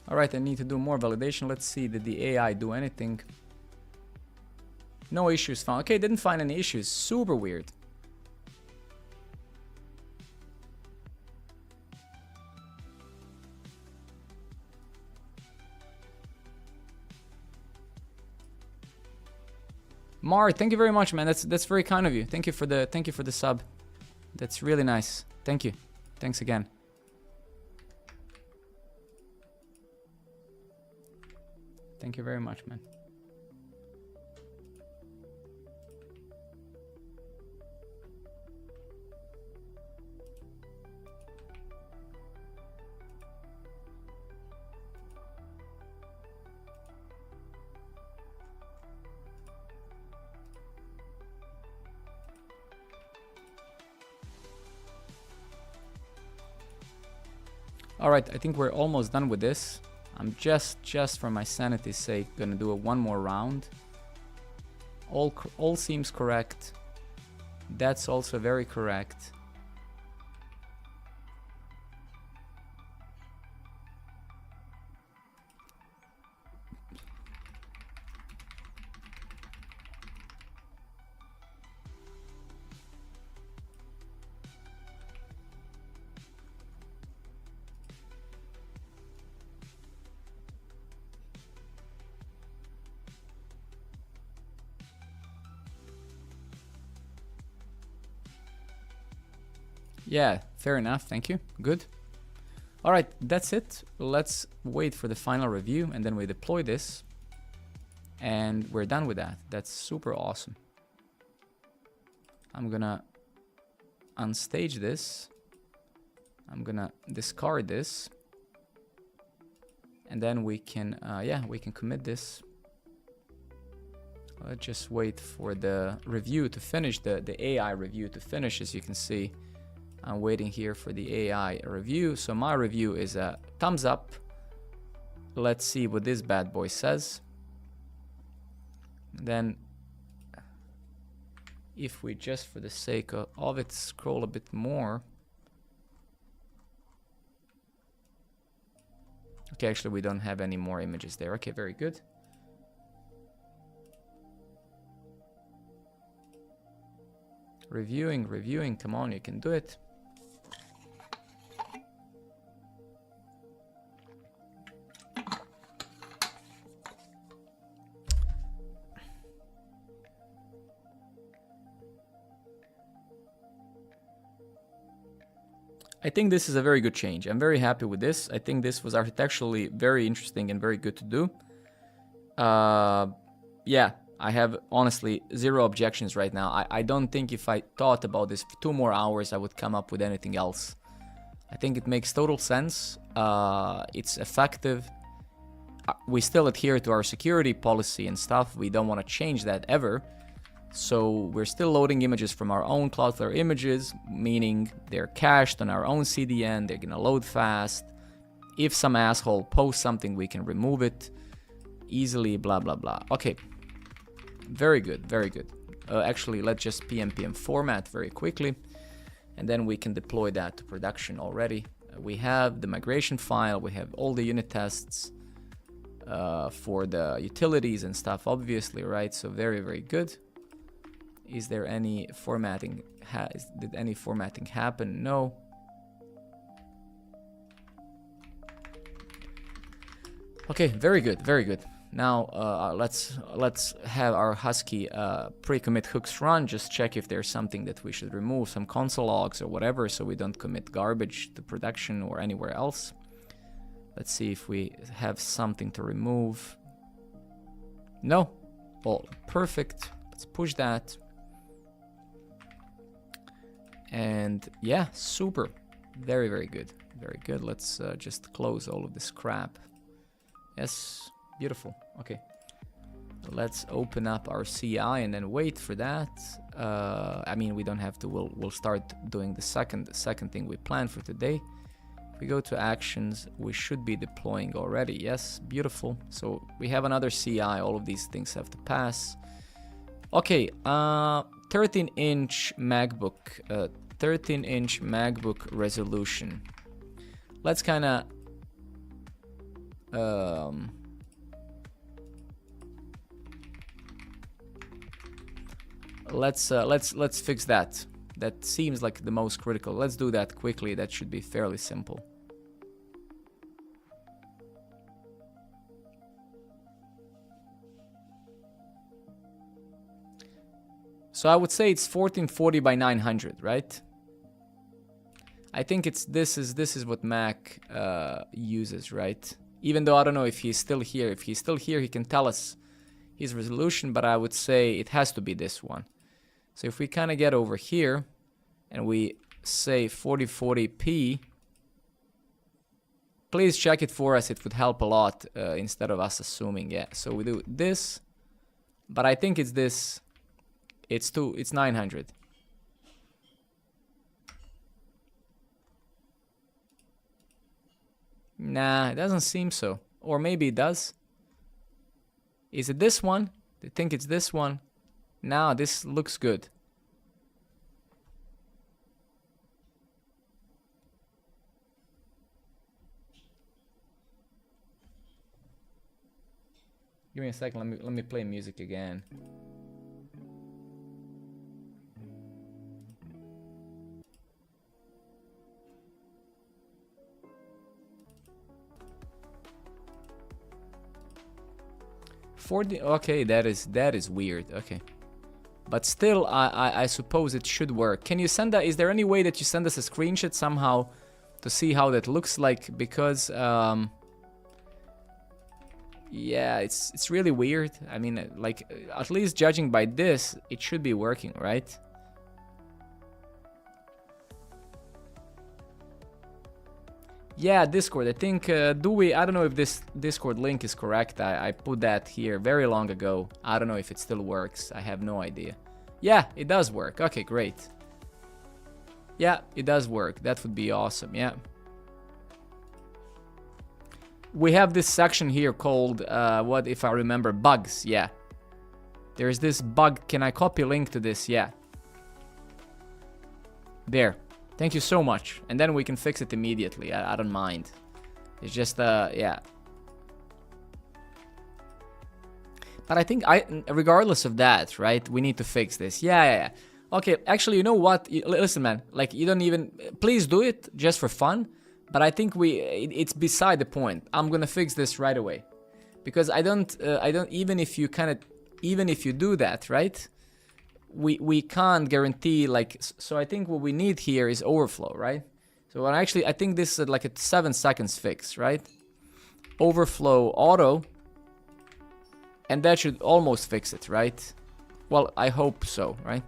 All right, I need to do more validation. Let's see, did the AI do anything? No issues found. Okay, didn't find any issues. Super weird. Mar, thank you very much, man. That's very kind of you. Thank you for the sub. That's really nice. Thank you. Thanks again. Thank you very much, man. All right, I think we're almost done with this. I'm just for my sanity's sake gonna do one more round. All seems correct. That's also very correct. Yeah, fair enough. Thank you. Good. All right, that's it. Let's wait for the final review and then we deploy this. And we're done with that. That's super awesome. I'm gonna unstage this. I'm gonna discard this. And then we can, yeah, we can commit this. Let's just wait for the review to finish, the AI review to finish. As you can see, I'm waiting here for the AI review. So my review is a thumbs up. Let's see what this bad boy says. Then if we just for the sake of it scroll a bit more. Okay, actually we don't have any more images there. Okay, very good. Reviewing, come on, you can do it. I think this is a very good change. I'm very happy with this. I think this was architecturally very interesting and very good to do. Yeah, I have honestly zero objections right now. I don't think if I thought about this for 2 more hours, I would come up with anything else. I think it makes total sense. It's effective. We still adhere to our security policy and stuff. We don't want to change that ever. So we're still loading images from our own Cloudflare images, meaning they're cached on our own CDN. They're gonna load fast. If some asshole posts something, we can remove it easily, blah, blah, blah. Okay, very good, very good. Actually, let's just pm format very quickly, and then we can deploy that to production already. We have the migration file, we have all the unit tests for the utilities and stuff, obviously, right? So very, very good. Is there any formatting? Did any formatting happen? No. Okay, very good, very good. Now let's have our Husky pre-commit hooks run. Just check if there's something that we should remove, some console logs or whatever, so we don't commit garbage to production or anywhere else. Let's see if we have something to remove. No. Well, perfect. Let's push that. And yeah, super. Very, very good. Very good. Let's just close all of this crap. Yes, beautiful. Okay. Let's open up our CI and then wait for that. I mean, we don't have to. We'll start doing the second thing we planned for today. If we go to actions, we should be deploying already. Yes, beautiful. So we have another CI. All of these things have to pass. Okay, 13-inch MacBook. 13-inch MacBook resolution. Let's kind of let's fix that. That seems like the most critical. Let's do that quickly. That should be fairly simple. So I would say it's 1440 by 900, right? I think it's this is what Mac uses, right? Even though I don't know if he's still here. If he's still here, he can tell us his resolution, but I would say it has to be this one. So if we kind of get over here and we say 4040p, please check it for us. It would help a lot instead of us assuming. Yeah, so we do this, but I think it's this. It's 900. Nah, it doesn't seem so. Or maybe it does. Is it this one? I think it's this one. Now this looks good. Give me a second. Let me play music again. Okay, that is weird. Okay, but still, I suppose it should work. Can you send that? Is there any way that you send us a screenshot somehow to see how that looks like? Because yeah, it's really weird. I mean, like, at least judging by this, it should be working, right? Yeah, Discord. I think, I don't know if this Discord link is correct. I put that here very long ago. I don't know if it still works. I have no idea. Yeah, it does work. Okay, great. Yeah, it does work. That would be awesome. Yeah. We have this section here called, what if I remember, bugs. Yeah. There's this bug. Can I copy link to this? Yeah. There. Thank you so much. And then we can fix it immediately. I don't mind. It's just, yeah. But I think, regardless of that, right, we need to fix this. Yeah. Okay, actually, you know what? Listen, man, like, you don't even, please do it just for fun. But I think it's beside the point. I'm gonna fix this right away. Because I don't, even if you do that, right? We can't guarantee, like, so I think what we need here is overflow, right? So actually, I think this is like a 7 seconds fix, right? Overflow auto, and that should almost fix it, right? Well, I hope so, right?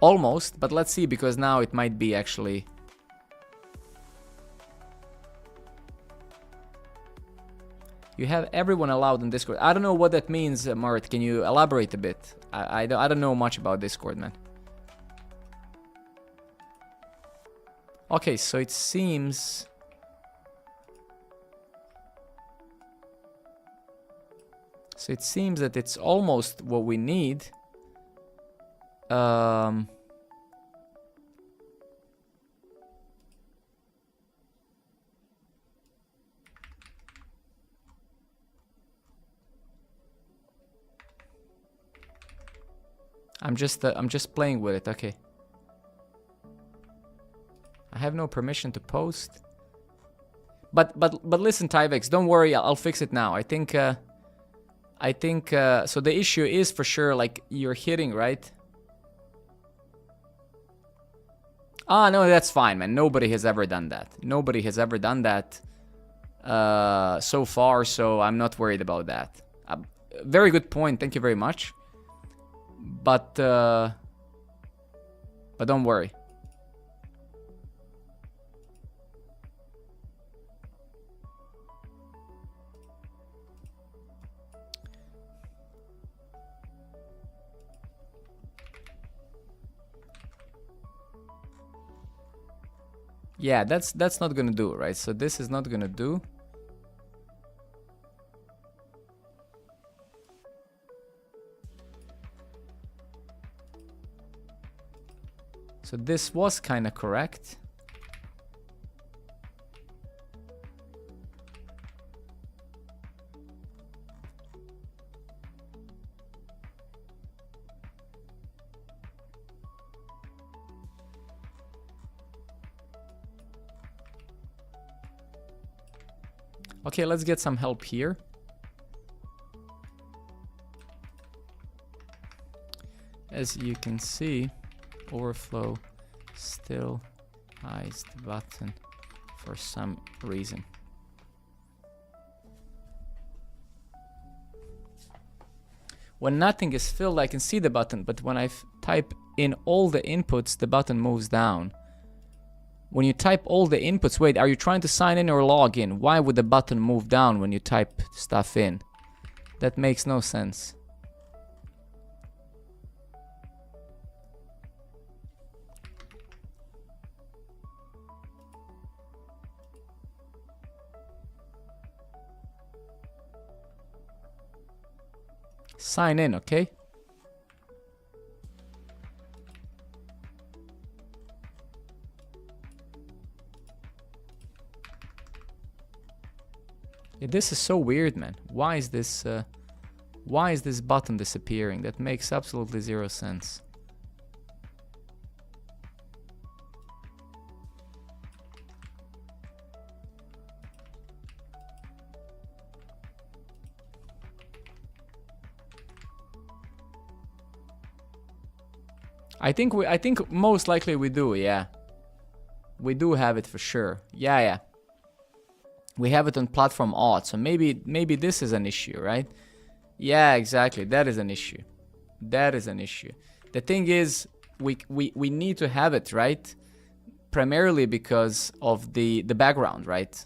Almost, but let's see, because now it might be actually. You have everyone allowed in Discord. I don't know what that means, Marit. Can you elaborate a bit? I don't know much about Discord, man. Okay, so it seems... So it seems that it's almost what we need. I'm just playing with it. Okay. I have no permission to post. But listen, Tyvex, don't worry. I'll fix it now. I think so. The issue is for sure, like, you're hitting, right? Ah, no, that's fine, man. Nobody has ever done that. Nobody has ever done that so far, so I'm not worried about that. Very good point. Thank you very much. But don't worry. Yeah, that's not gonna do, right? So this is not gonna do. So this was kind of correct. Okay, let's get some help here. as you can see, overflow still hides the button for some reason. When nothing is filled, I can see the button, but when I type in all the inputs, the button moves down. When you type all the inputs, wait, are you trying to sign in or log in? Why would the button move down when you type stuff in? That makes no sense. Sign in, okay? Yeah, this is so weird, man. Why is this button disappearing? That makes absolutely zero sense. I think most likely we do, yeah. We do have it for sure. Yeah. We have it on platform auth, so maybe this is an issue, right? Yeah, exactly. That is an issue. That is an issue. The thing is, we need to have it, right? Primarily because of the background, right?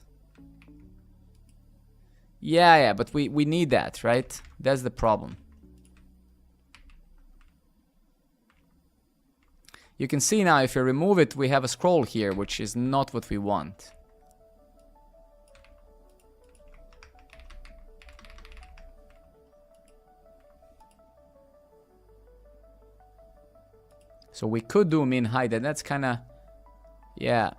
Yeah, but we need that, right? That's the problem. You can see now if you remove it, we have a scroll here, which is not what we want. So we could do min hide, and that's kind of, yeah.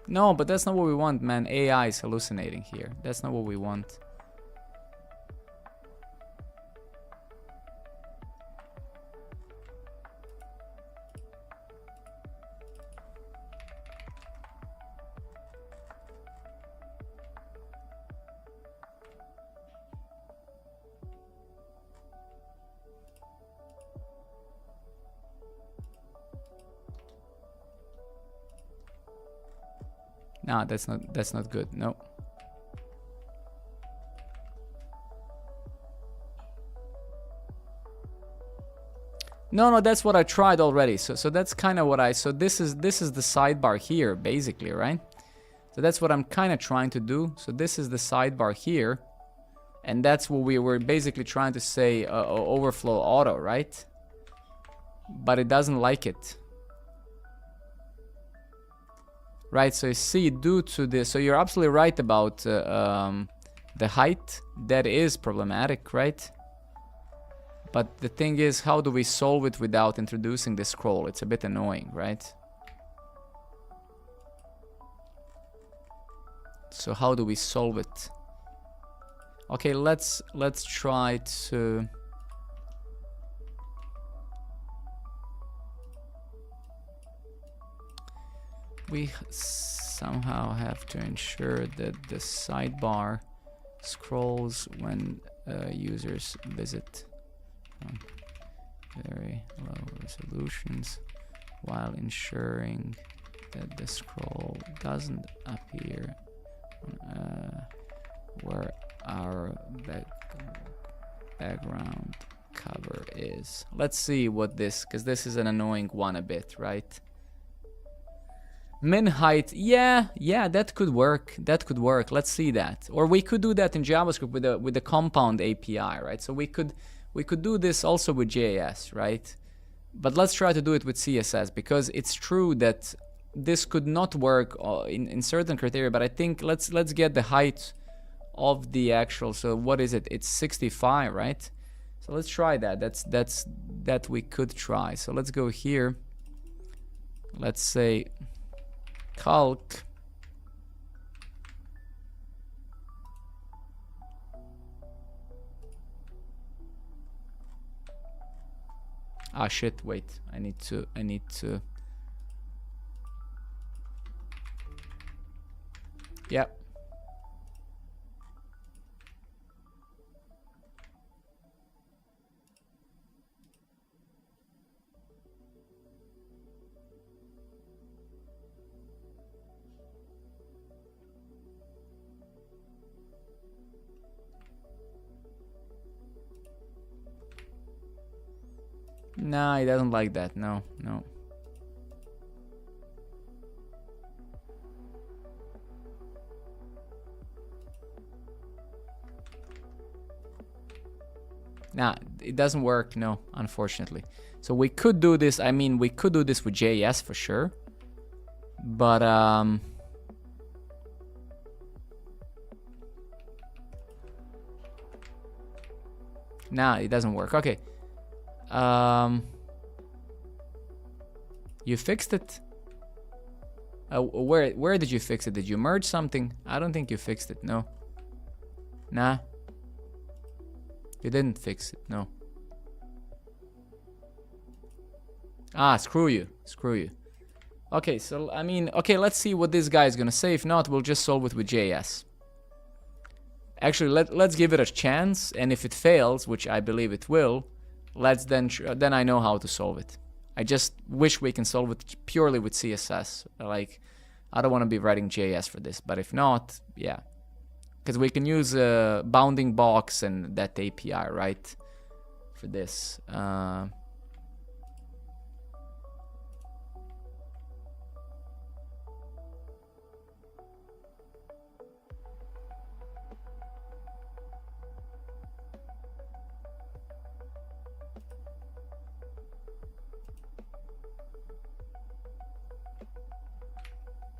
No, but that's not what we want, man. AI is hallucinating here. That's not what we want. No, that's not good. No. No, that's what I tried already. So that's kind of what this is the sidebar here, basically, right? So that's what I'm kind of trying to do. So this is the sidebar here, and that's what we were basically trying to say, overflow auto, right? But it doesn't like it. Right, so you see, due to this, so you're absolutely right about the height. That is problematic, right? But the thing is, how do we solve it without introducing the scroll? It's a bit annoying, right? So how do we solve it? Okay, let's try to... We somehow have to ensure that the sidebar scrolls when users visit very low resolutions while ensuring that the scroll doesn't appear where our background cover is. Let's see what this, because this is an annoying one a bit, right? Min height, yeah, that could work. That could work. Let's see that. Or we could do that in JavaScript with the compound API, right? So we could do this also with JS, right? But let's try to do it with CSS, because it's true that this could not work in certain criteria. But I think let's get the height of the actual. So what is it? It's 65, right? So let's try that. That we could try. So let's go here. Let's say calc shit, wait, I need to yep, Nah, it doesn't like that. No, no. Nah, it doesn't work. No, unfortunately. So we could do this. I mean, we could do this with JS for sure. But nah, it doesn't work. Okay. You fixed it? Where did you fix it? Did you merge something? I don't think you fixed it. No. Nah. You didn't fix it. No. Ah, screw you. Screw you. Okay, so I mean, okay, let's see what this guy is gonna say. If not, we'll just solve it with JS. Actually, let's give it a chance, and if it fails, which I believe it will, let's then I know how to solve it. I just wish we can solve it purely with CSS. Like, I don't want to be writing JS for this, but if not, yeah, because we can use a bounding box and that API, right, for this.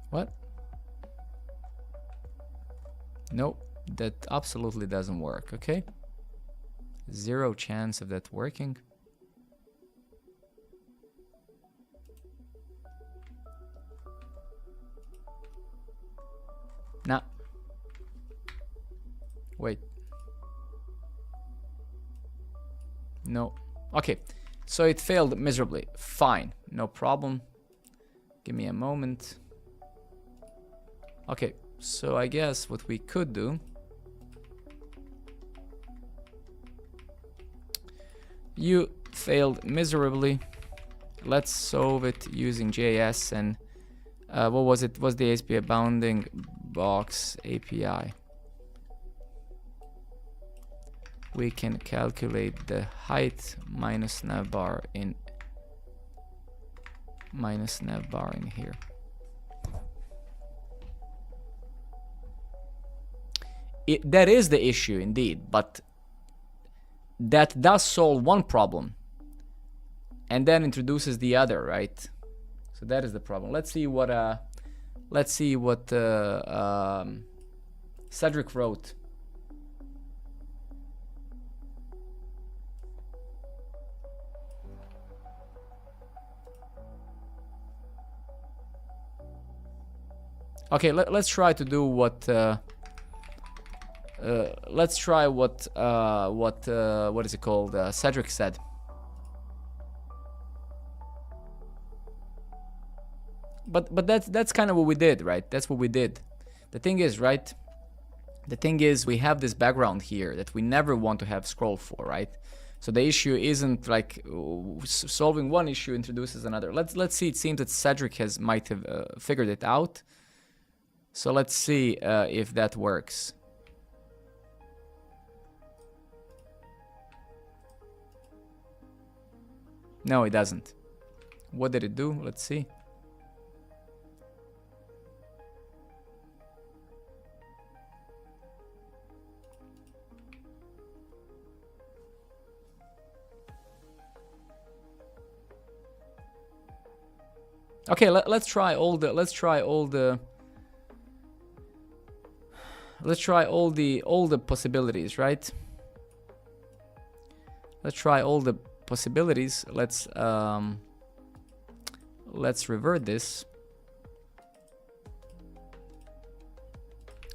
What? Nope, that absolutely doesn't work, okay? Zero chance of that working. Nah. Wait. No. Okay, so it failed miserably. Fine, no problem. Give me a moment. Okay, so I guess what we could do, you failed miserably. Let's solve it using JS and what was it? Was the API bounding box API? We can calculate the height minus navbar in here. That is the issue indeed, but that does solve one problem and then introduces the other, right? So that is the problem. Let's see what Cedric wrote. Okay, let's try to do what let's try what is it called? Cedric said. But that's kind of what we did, right? That's what we did. The thing is, right? The thing is, we have this background here that we never want to have scroll for, right? So the issue isn't like solving one issue introduces another. Let's see. It seems that Cedric might have figured it out. So let's see if that works. No, it doesn't. What did it do? Let's see. Okay, let's try all the possibilities, right? Let's try all the possibilities. Let's revert this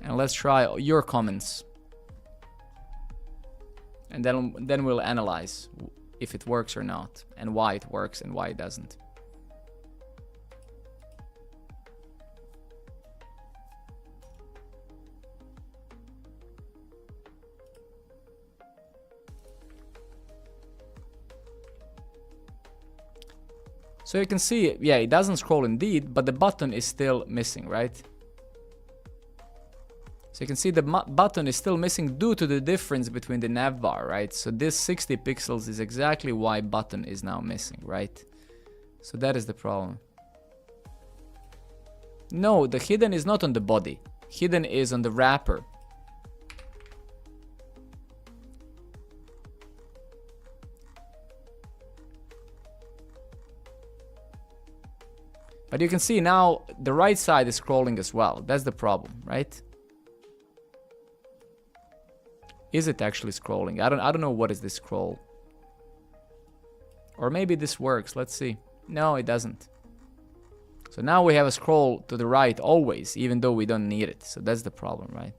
and let's try your comments, and then we'll analyze if it works or not, and why it works and why it doesn't. So you can see, yeah, it doesn't scroll indeed, but the button is still missing, right? So you can see the button is still missing due to the difference between the nav bar, right? So this 60 pixels is exactly why button is now missing, right? So that is the problem. No, the hidden is not on the body. Hidden is on the wrapper. But you can see now the right side is scrolling as well. That's the problem, right? Is it actually scrolling? I don't know what is this scroll. Or maybe this works. Let's see. No, it doesn't. So now we have a scroll to the right always, even though we don't need it. So that's the problem, right?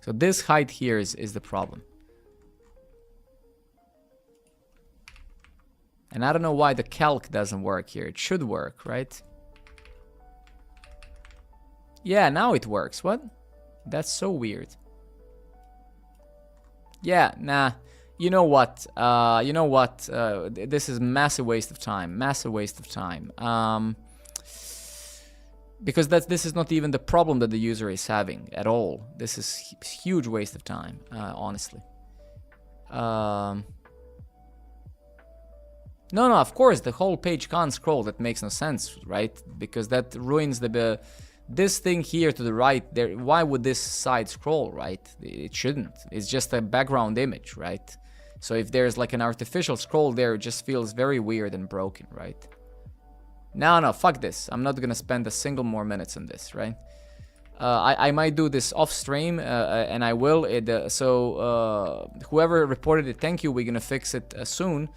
So this height here is the problem. And I don't know why the calc doesn't work here. It should work, right? Yeah, now it works. What? That's so weird. Yeah, nah. You know what? This is massive waste of time. Massive waste of time. Because this is not even the problem that the user is having at all. This is huge waste of time, honestly. No, of course, the whole page can't scroll. That makes no sense, right? Because that ruins this thing here to the right. There, why would this side scroll, right? It shouldn't. It's just a background image, right? So if there's like an artificial scroll there, it just feels very weird and broken, right? No, fuck this. I'm not gonna spend a single more minutes on this, right? I might do this off stream, and I will. Whoever reported it, thank you. We're gonna fix it soon.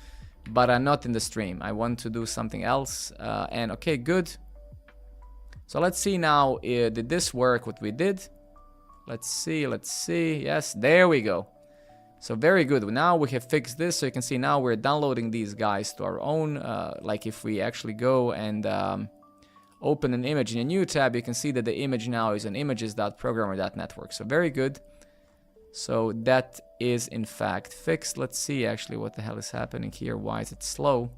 But I'm not in the stream. I want to do something else. And okay, good. So let's see now, did this work, what we did? Let's see. Yes, there we go. So very good. Now we have fixed this. So you can see now we're downloading these guys to our own. Like if we actually go and open an image in a new tab, you can see that the image now is on images.programmer.network. So very good. So that is in fact fixed. Let's see actually what the hell is happening here. Why is it slow?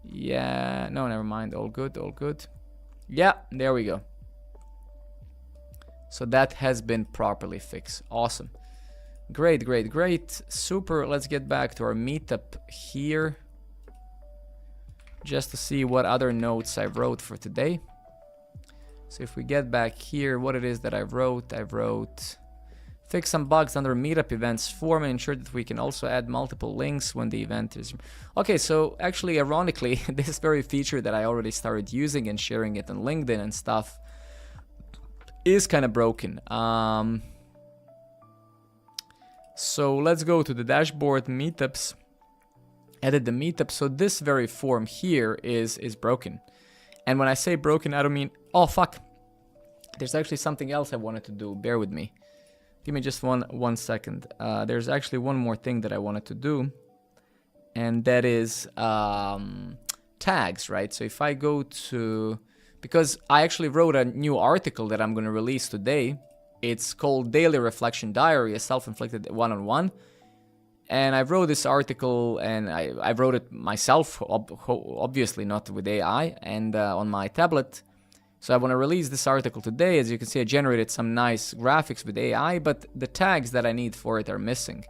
Yeah, no, never mind. All good, all good. Yeah, there we go. So that has been properly fixed. Awesome. Great, great, great. Super. Let's get back to our meetup here. Just to see what other notes I wrote for today. So if we get back here, what it is that I wrote. Fix some bugs under meetup events form and ensure that we can also add multiple links when the event is... Okay, so actually, ironically, this very feature that I already started using and sharing it on LinkedIn and stuff is kind of broken. So let's go to the dashboard, meetups, edit the meetup. So this very form here is broken. And when I say broken, I don't mean... Oh, fuck. There's actually something else I wanted to do. Bear with me. Give me just one second. There's actually one more thing that I wanted to do, and that is tags, right? So if I go to, because I actually wrote a new article that I'm going to release today. It's called Daily Reflection Diary, a self-inflicted one-on-one. And I wrote this article, and I wrote it myself, obviously not with AI, and on my tablet. So I want to release this article today. As you can see, I generated some nice graphics with AI, but the tags that I need for it are missing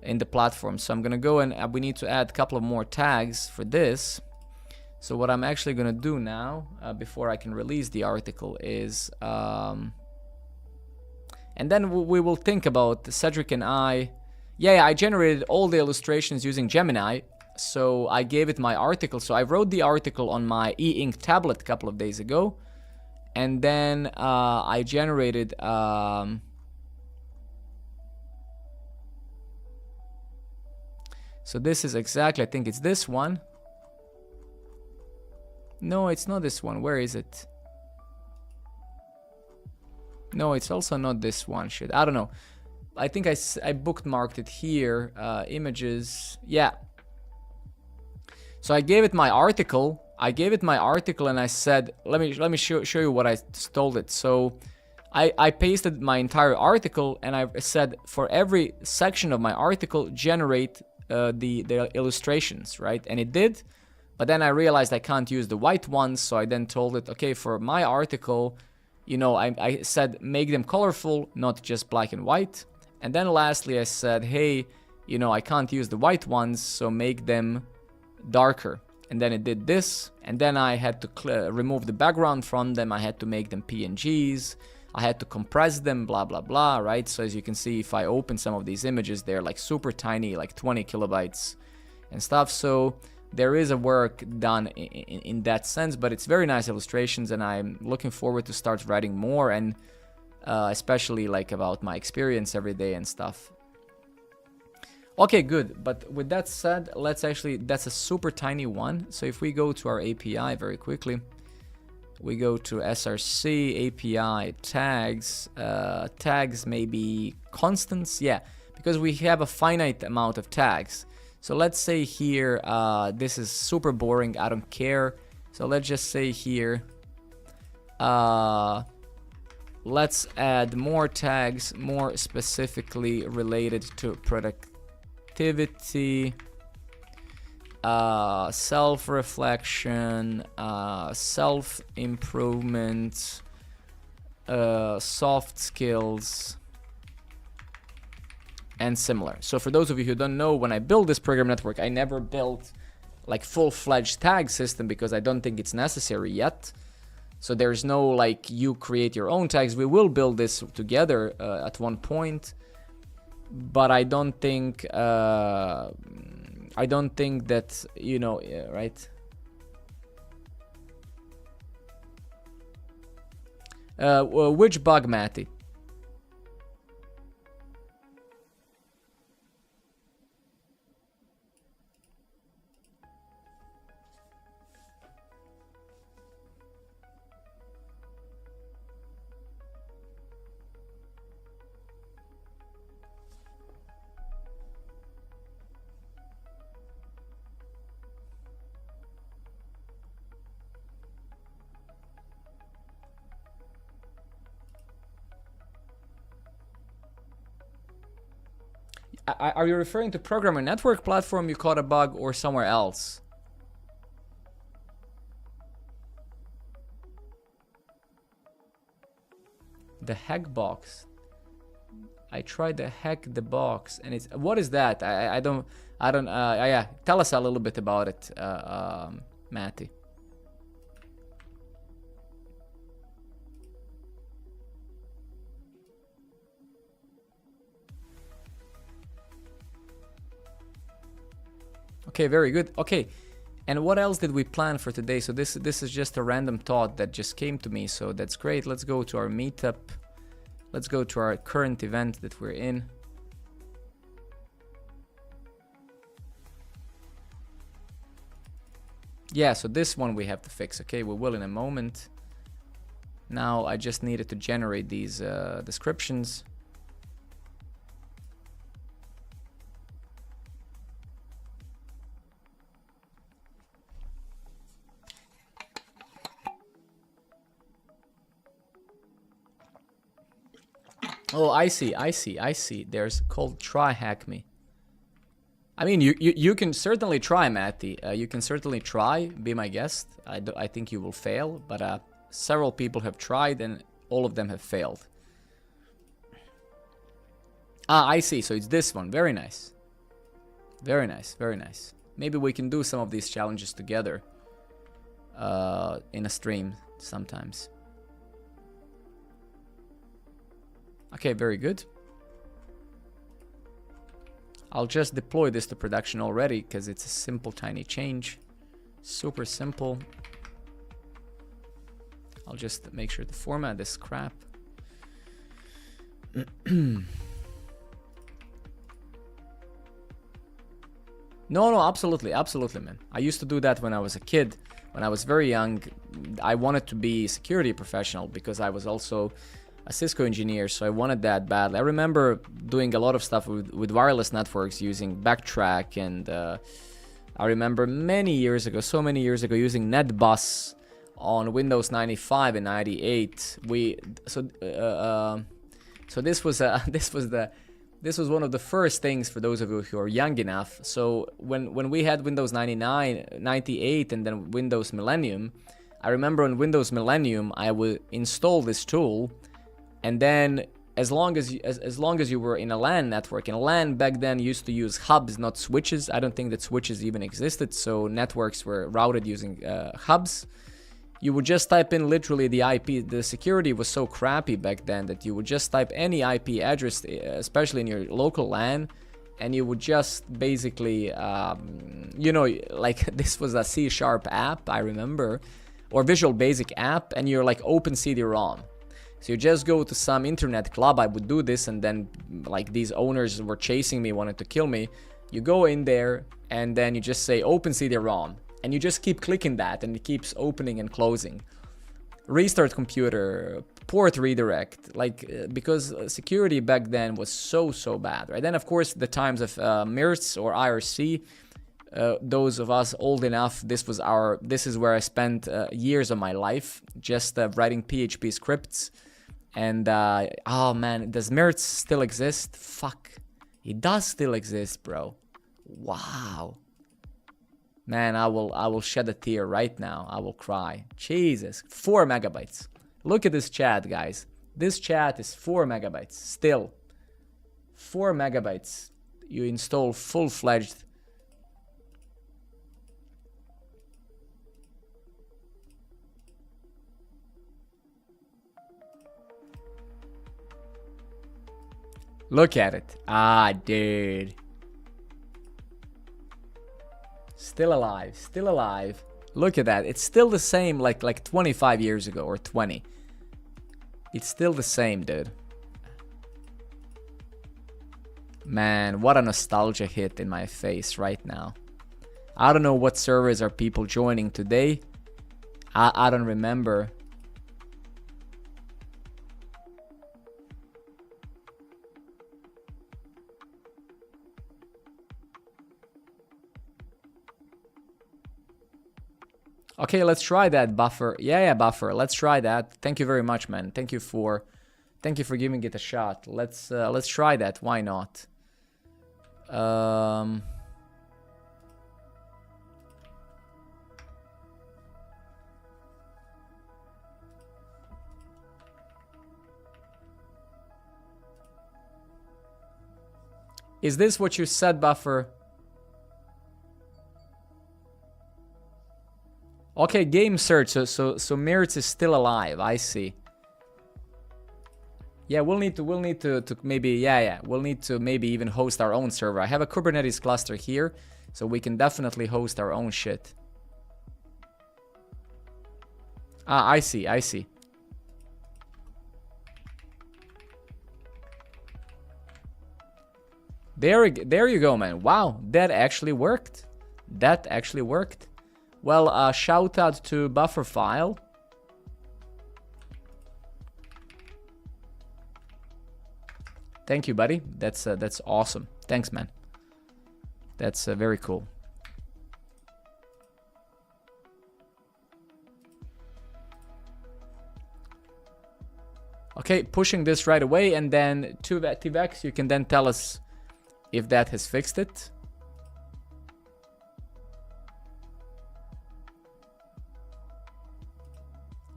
in the platform. So I'm going to go and we need to add a couple of more tags for this. So what I'm actually going to do now, before I can release the article, is... and then we will think about Cedric and I... Yeah, I generated all the illustrations using Gemini. So I gave it my article. So I wrote the article on my e-ink tablet a couple of days ago. And then I generated... So this is exactly, I think it's this one. No, it's not this one. Where is it? No, it's also not this one. Shit, I don't know. I think I bookmarked it here. Images. Yeah. So I gave it my article. And I said, let me show you what I stole it. So I pasted my entire article and I said for every section of my article generate the illustrations, right? And it did. But then I realized I can't use the white ones, so I then told it, okay, for my article, you know, I said make them colorful, not just black and white. And then lastly, I said, hey, you know, I can't use the white ones, so make them darker. And then it did this, and then I had to remove the background from them. I had to make them PNGs. I had to compress them, blah, blah, blah, right? So as you can see, if I open some of these images, they're like super tiny, like 20 kilobytes and stuff. So there is a work done in that sense, but it's very nice illustrations, and I'm looking forward to start writing more, and especially like about my experience every day and stuff. Okay, good. But with that said, let's actually, that's a super tiny one. So if we go to our API very quickly, we go to src API tags, tags maybe constants, yeah, because we have a finite amount of tags. So let's say here, this is super boring, I don't care. So let's just say here, let's add more tags, more specifically related to productivity, self-reflection, self-improvement, soft skills, and similar. So for those of you who don't know, when I built this program network, I never built like full-fledged tag system because I don't think it's necessary yet. So there's no like you create your own tags. We will build this together at one point, but I don't think that, you know, right? Well, which bug, Matty? Are you referring to programmer network platform you caught a bug, or somewhere else? The hack box. I tried to hack the box, and it's, what is that? I don't yeah, tell us a little bit about it, Matty. Okay, very good. Okay, and what else did we plan for today? So this is just a random thought that just came to me, so that's great. Let's go to our meetup. Let's go to our current event that we're in. Yeah, so this one we have to fix. Okay, we will in a moment. Now I just needed to generate these descriptions. Oh, I see. There's called try hack me. I mean, you can certainly try, Matty. You can certainly try, be my guest. I think you will fail, but several people have tried and all of them have failed. Ah, I see. So it's this one. Very nice. Very nice, very nice. Maybe we can do some of these challenges together in a stream sometimes. Okay, very good. I'll just deploy this to production already because it's a simple, tiny change. Super simple. I'll just make sure to format this crap. No, absolutely, man. I used to do that when I was a kid. When I was very young, I wanted to be a security professional because I was also a Cisco engineer, so I wanted that badly. I remember doing a lot of stuff with wireless networks using Backtrack, and I remember many years ago, so many years ago, using NetBus on Windows 95 and 98. So this was the This was one of the first things for those of you who are young enough. So when we had Windows 99, 98, and then Windows Millennium, I remember on Windows Millennium, I would install this tool, and then as long as you were in a LAN network, and LAN back then used to use hubs, not switches. I don't think that switches even existed, so networks were routed using hubs. You would just type in literally the IP. The security was so crappy back then that you would just type any IP address, especially in your local LAN, and you would just basically, you know, like this was a C# app, I remember, or Visual Basic app, and you're like open CD-ROM. So you just go to some internet club. I would do this, and then like these owners were chasing me, wanted to kill me. You go in there, and then you just say open CD-ROM. And you just keep clicking that, and it keeps opening and closing. Restart computer, port redirect, like because security back then was so bad, right? Then of course the times of MIRS or IRC, those of us old enough, this is where I spent years of my life, just writing PHP scripts. And oh man, does MIRS still exist? Fuck, it does still exist, bro. Wow. Man, I will shed a tear right now. I will cry. Jesus, 4 megabytes. Look at this chat, guys. This chat is 4 megabytes. Still, 4 megabytes. You install full-fledged. Look at it. Ah, dude. Still alive, still alive. Look at that. It's still the same like 25 years ago or 20. It's still the same, dude. Man, what a nostalgia hit in my face right now. I don't know what servers are people joining today. I don't remember. Okay, let's try that, Buffer. Yeah, Buffer. Let's try that. Thank you very much, man. Thank you for giving it a shot. Let's try that. Why not? Is this what you said, Buffer? Okay, game search. So Mirrors is still alive. I see. Yeah, we'll need to maybe we'll need to maybe even host our own server. I have a Kubernetes cluster here, so we can definitely host our own shit. Ah, I see. There you go, man. Wow, that actually worked. That actually worked. Well, shout out to Bufferfile. Thank you, buddy. That's awesome. Thanks, man. That's very cool. Okay, pushing this right away, and then to Tivex, you can then tell us if that has fixed it.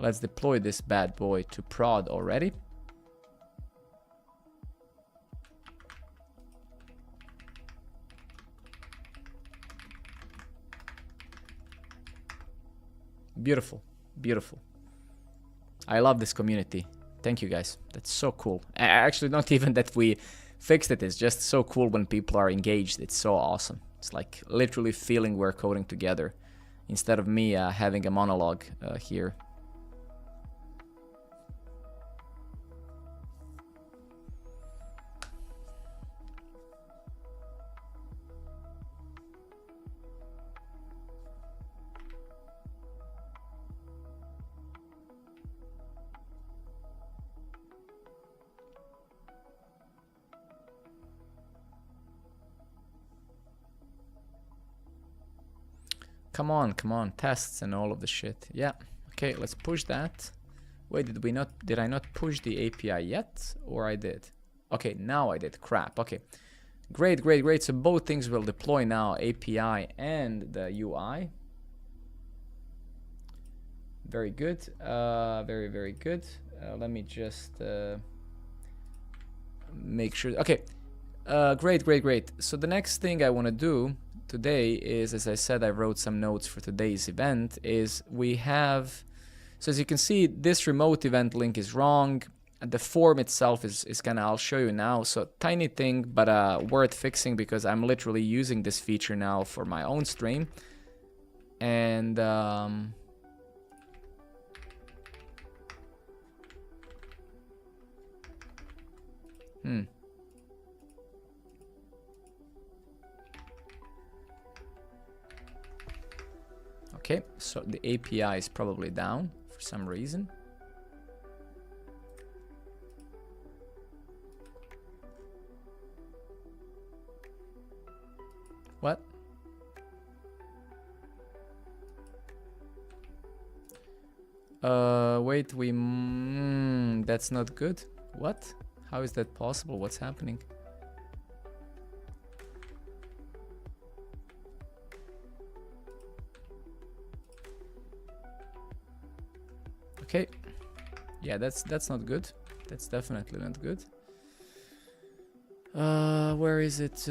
Let's deploy this bad boy to prod already. Beautiful, beautiful. I love this community. Thank you, guys. That's so cool. Actually, not even that we fixed it. It's just so cool when people are engaged. It's so awesome. It's like literally feeling we're coding together instead of me having a monologue here. Come on, tests and all of the shit. Yeah, okay, let's push that. Wait, did I not push the API yet? Or I did? Okay, now I did crap. Okay, great, great, great. So both things will deploy now, API and the UI. Very good. Very, very good. Let me just make sure. Okay, great, great, great. So the next thing I want to do today is, as I said, I wrote some notes for today's event, is we have, so as you can see, this remote event link is wrong. The form itself is kind of, I'll show you now. So tiny thing, but worth fixing because I'm literally using this feature now for my own stream. And okay, so the API is probably down for some reason. What? Wait, that's not good. What? How is that possible? What's happening? Okay. Yeah, that's not good. That's definitely not good. Where is it?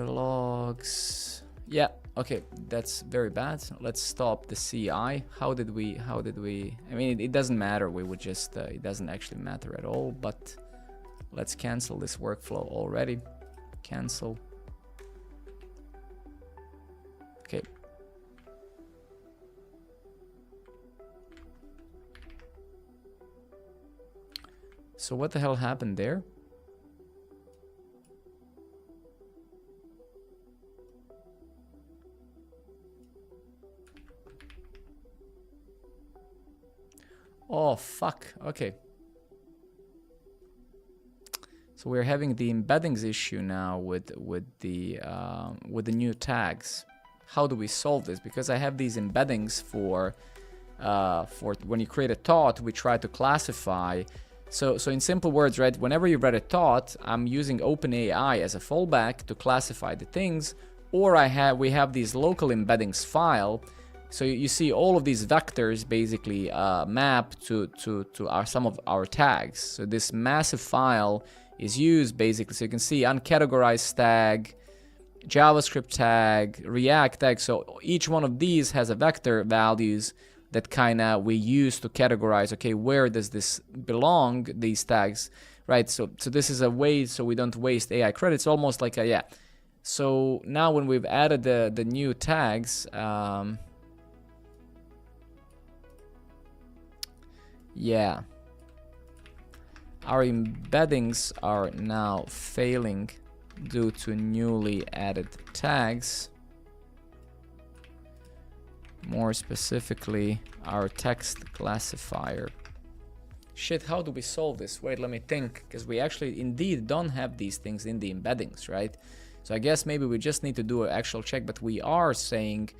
Logs. Yeah, okay, that's very bad. Let's stop the CI. How did we, I mean, it doesn't matter. We would just, it doesn't actually matter at all, but let's cancel this workflow already. Cancel. Okay. So what the hell happened there? Oh, fuck. Okay. So we're having the embeddings issue now with the new tags. How do we solve this? Because I have these embeddings for when you create a thought, we try to classify. So in simple words, right? Whenever you write a thought, I'm using OpenAI as a fallback to classify the things, or we have these local embeddings file. So you see all of these vectors basically map to some of our tags. So this massive file is used basically. So you can see uncategorized tag, JavaScript tag, React tag. So each one of these has a vector values that kind of we use to categorize, okay, where does this belong, these tags, right? So this is a way so we don't waste AI credits, almost like a, yeah. So now when we've added the new tags, yeah, our embeddings are now failing due to newly added tags. More specifically, our text classifier. Shit, how do we solve this? Wait, let me think, because we actually indeed don't have these things in the embeddings, right? So I guess maybe we just need to do an actual check, but we are saying,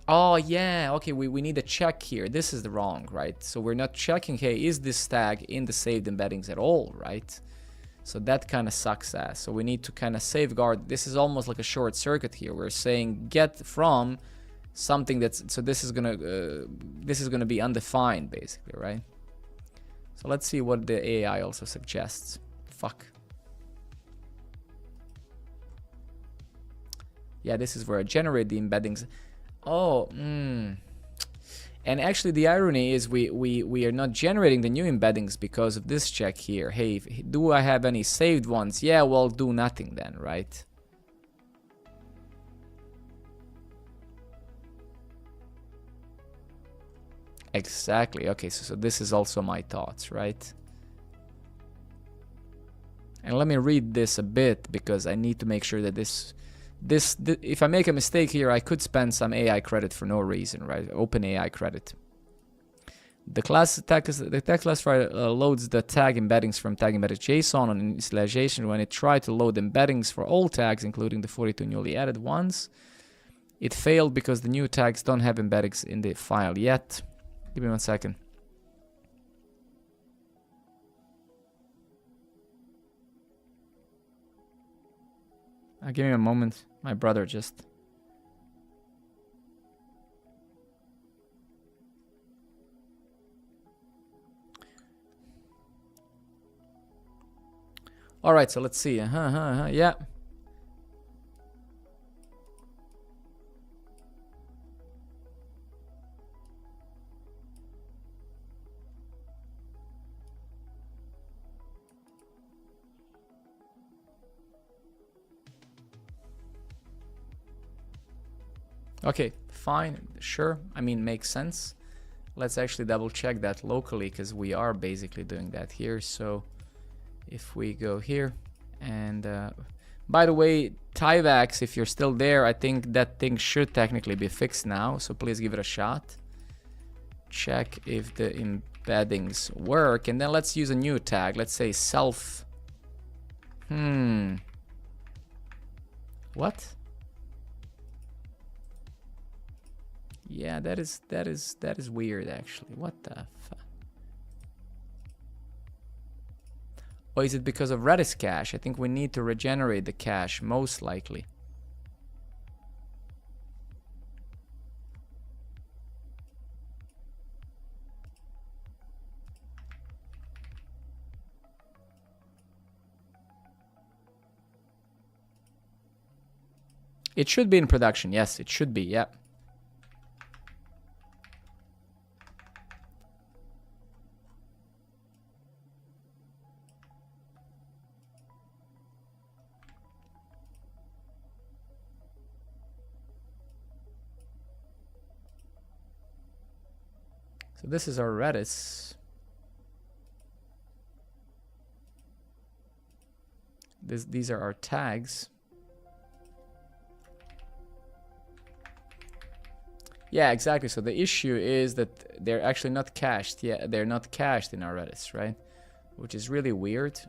oh yeah, okay, we need a check here. This is the wrong, right? So we're not checking, hey, is this tag in the saved embeddings at all, right? So that kind of sucks ass. So we need to kind of safeguard. This is almost like a short circuit here. We're saying get from something that's, so this is gonna be undefined basically, right? So let's see what the AI also suggests. Fuck. Yeah, this is where I generate the embeddings. Oh, and actually the irony is we are not generating the new embeddings because of this check here. Hey, do I have any saved ones? Yeah, well, do nothing then, right? Exactly. Okay, so this is also my thoughts, right? And let me read this a bit because I need to make sure that this if I make a mistake here, I could spend some AI credit for no reason, right? Open AI credit. The text classifier loads the tag embeddings from tag embedded JSON on initialization. When it tried to load embeddings for all tags, including the 42 newly added ones, it failed because the new tags don't have embeddings in the file yet. Give me 1 second. Give me a moment. My brother just... Alright, so let's see. Yeah. Okay, fine, sure. I mean, makes sense. Let's actually double check that locally, because we are basically doing that here. So if we go here and by the way, Tyvax, if you're still there, I think that thing should technically be fixed now, so please give it a shot. Check if the embeddings work, and then let's use a new tag. Let's say self. What? Yeah, that is weird actually. What the fuck? Or is it because of Redis cache? I think we need to regenerate the cache, most likely. It should be in production. Yes, it should be. Yeah. So this is our Redis. These are our tags. Yeah, exactly. So the issue is that they're actually not cached. Yeah, they're not cached in our Redis, right? Which is really weird.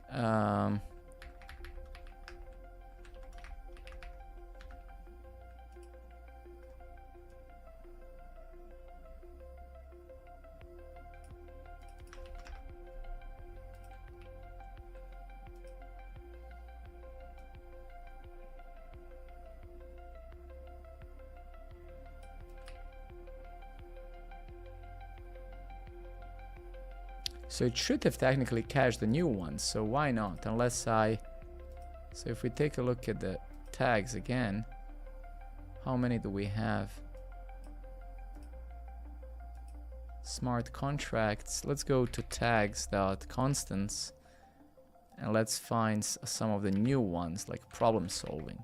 So it should have technically cached the new ones, so why not? Unless I... So if we take a look at the tags again, how many do we have? Smart contracts. Let's go to tags.constants and let's find some of the new ones, like problem solving.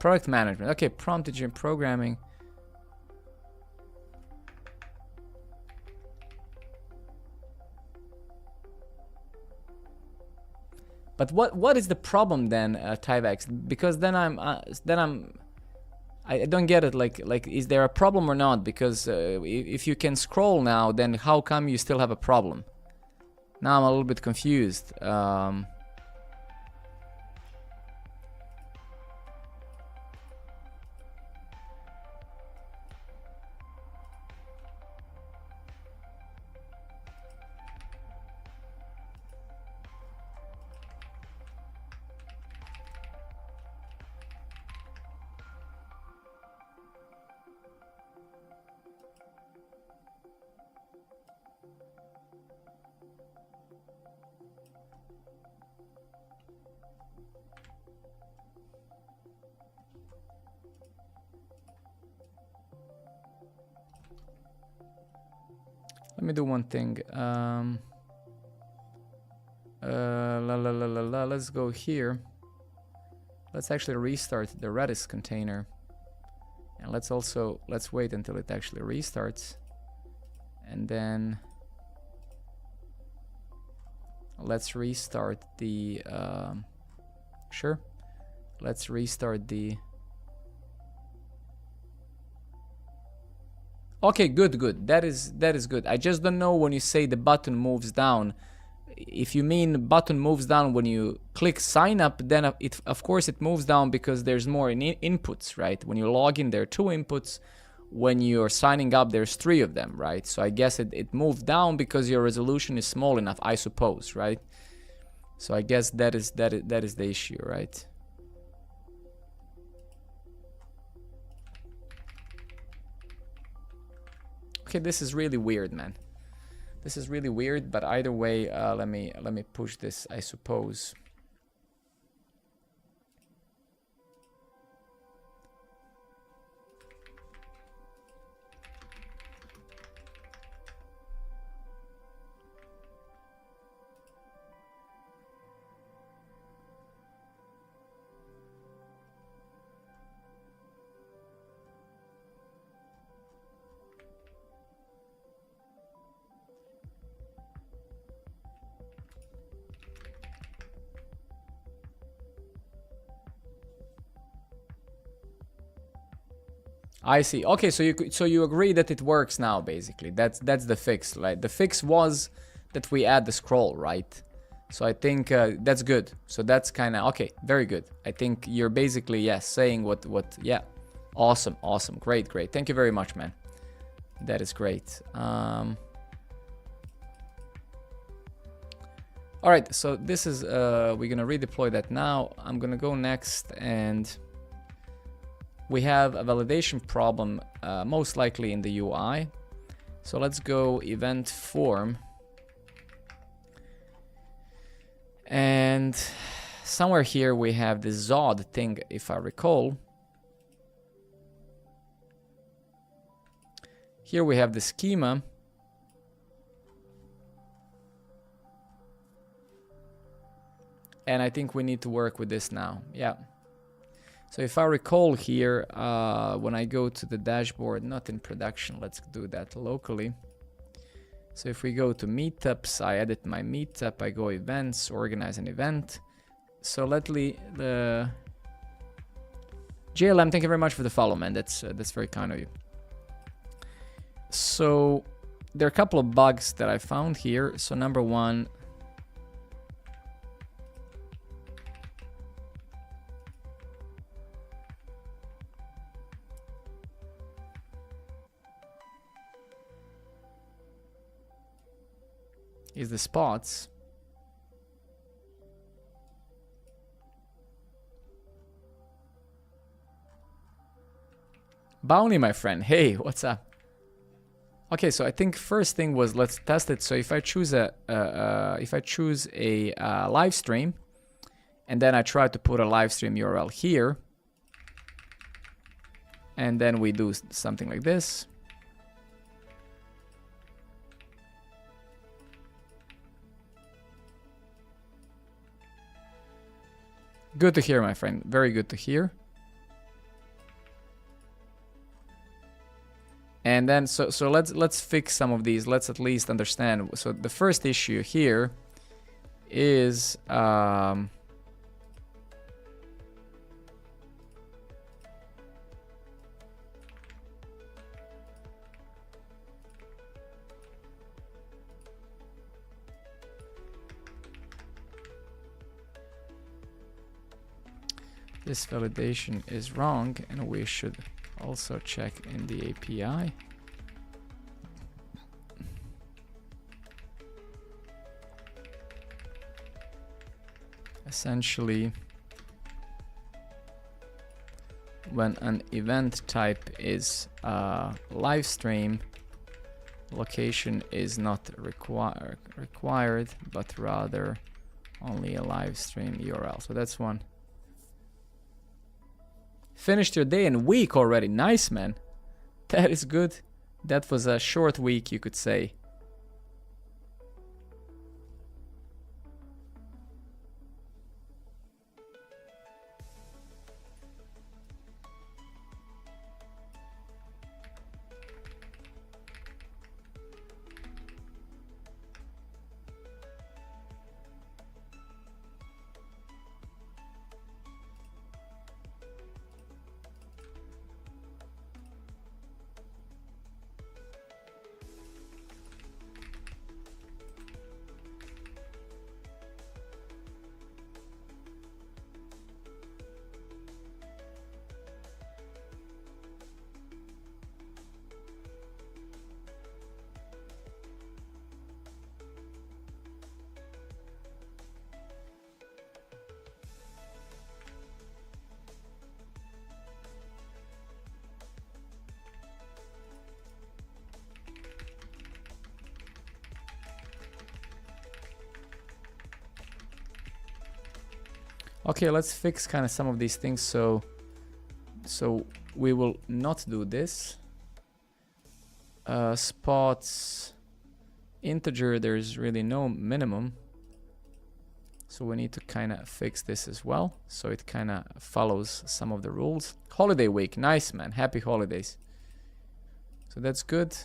Product management. Okay, prompt engine programming. But what is the problem then, Tyvax? Because then I don't get it. Like is there a problem or not? Because if you can scroll now, then how come you still have a problem? Now I'm a little bit confused. Let me do one thing. Let's go here. Let's actually restart the Redis container. And let's wait until it actually restarts. And then let's restart the, sure. Let's restart the, okay, good. That is good. I just don't know when you say the button moves down. if you mean button moves down when you click sign up, then it of course it moves down because there's more inputs, right? When you log in, there are 2 inputs. When you're signing up, there's 3 of them, right? So I guess it moved down because your resolution is small enough, I suppose, right? So I guess that is the issue, right? Okay, this is really weird, man. This is really weird, but either way, let me push this, I suppose. I see. Okay, so you agree that it works now, basically. That's the fix, right? The fix was that we add the scroll, right? So I think that's good. So that's kind of okay. Very good. I think you're basically saying what yeah. Awesome, awesome, great. Thank you very much, man. That is great. All right, so this is we're gonna redeploy that now. I'm gonna go next, and we have a validation problem, most likely in the UI. So let's go event form. And somewhere here we have this Zod thing, if I recall. Here we have the schema. And I think we need to work with this now. Yeah. So if I recall here, when I go to the dashboard, not in production, let's do that locally. So if we go to meetups, I edit my meetup, I go events, organize an event. So the JLM, thank you very much for the follow, man. That's very kind of you. So there are a couple of bugs that I found here. So number one, is the spots. Bounty, my friend. Hey, what's up? Okay, so I think first thing was let's test it. So if I choose a live stream, and then I try to put a live stream URL here, and then we do something like this. Good to hear, my friend. Very good to hear. And then so let's fix some of these. Let's at least understand. So the first issue here is this validation is wrong, and we should also check in the API. Essentially, when an event type is live stream, location is not required, but rather only a live stream URL. So that's one. Finished your day and week already. Nice, man. That is good. That was a short week, you could say. Okay, let's fix kind of some of these things. So we will not do this. Spots integer, there's really no minimum. So we need to kind of fix this as well. So it kind of follows some of the rules. Holiday week, nice man, happy holidays. So that's good.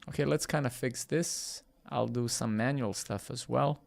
Okay, let's kind of fix this. I'll do some manual stuff as well.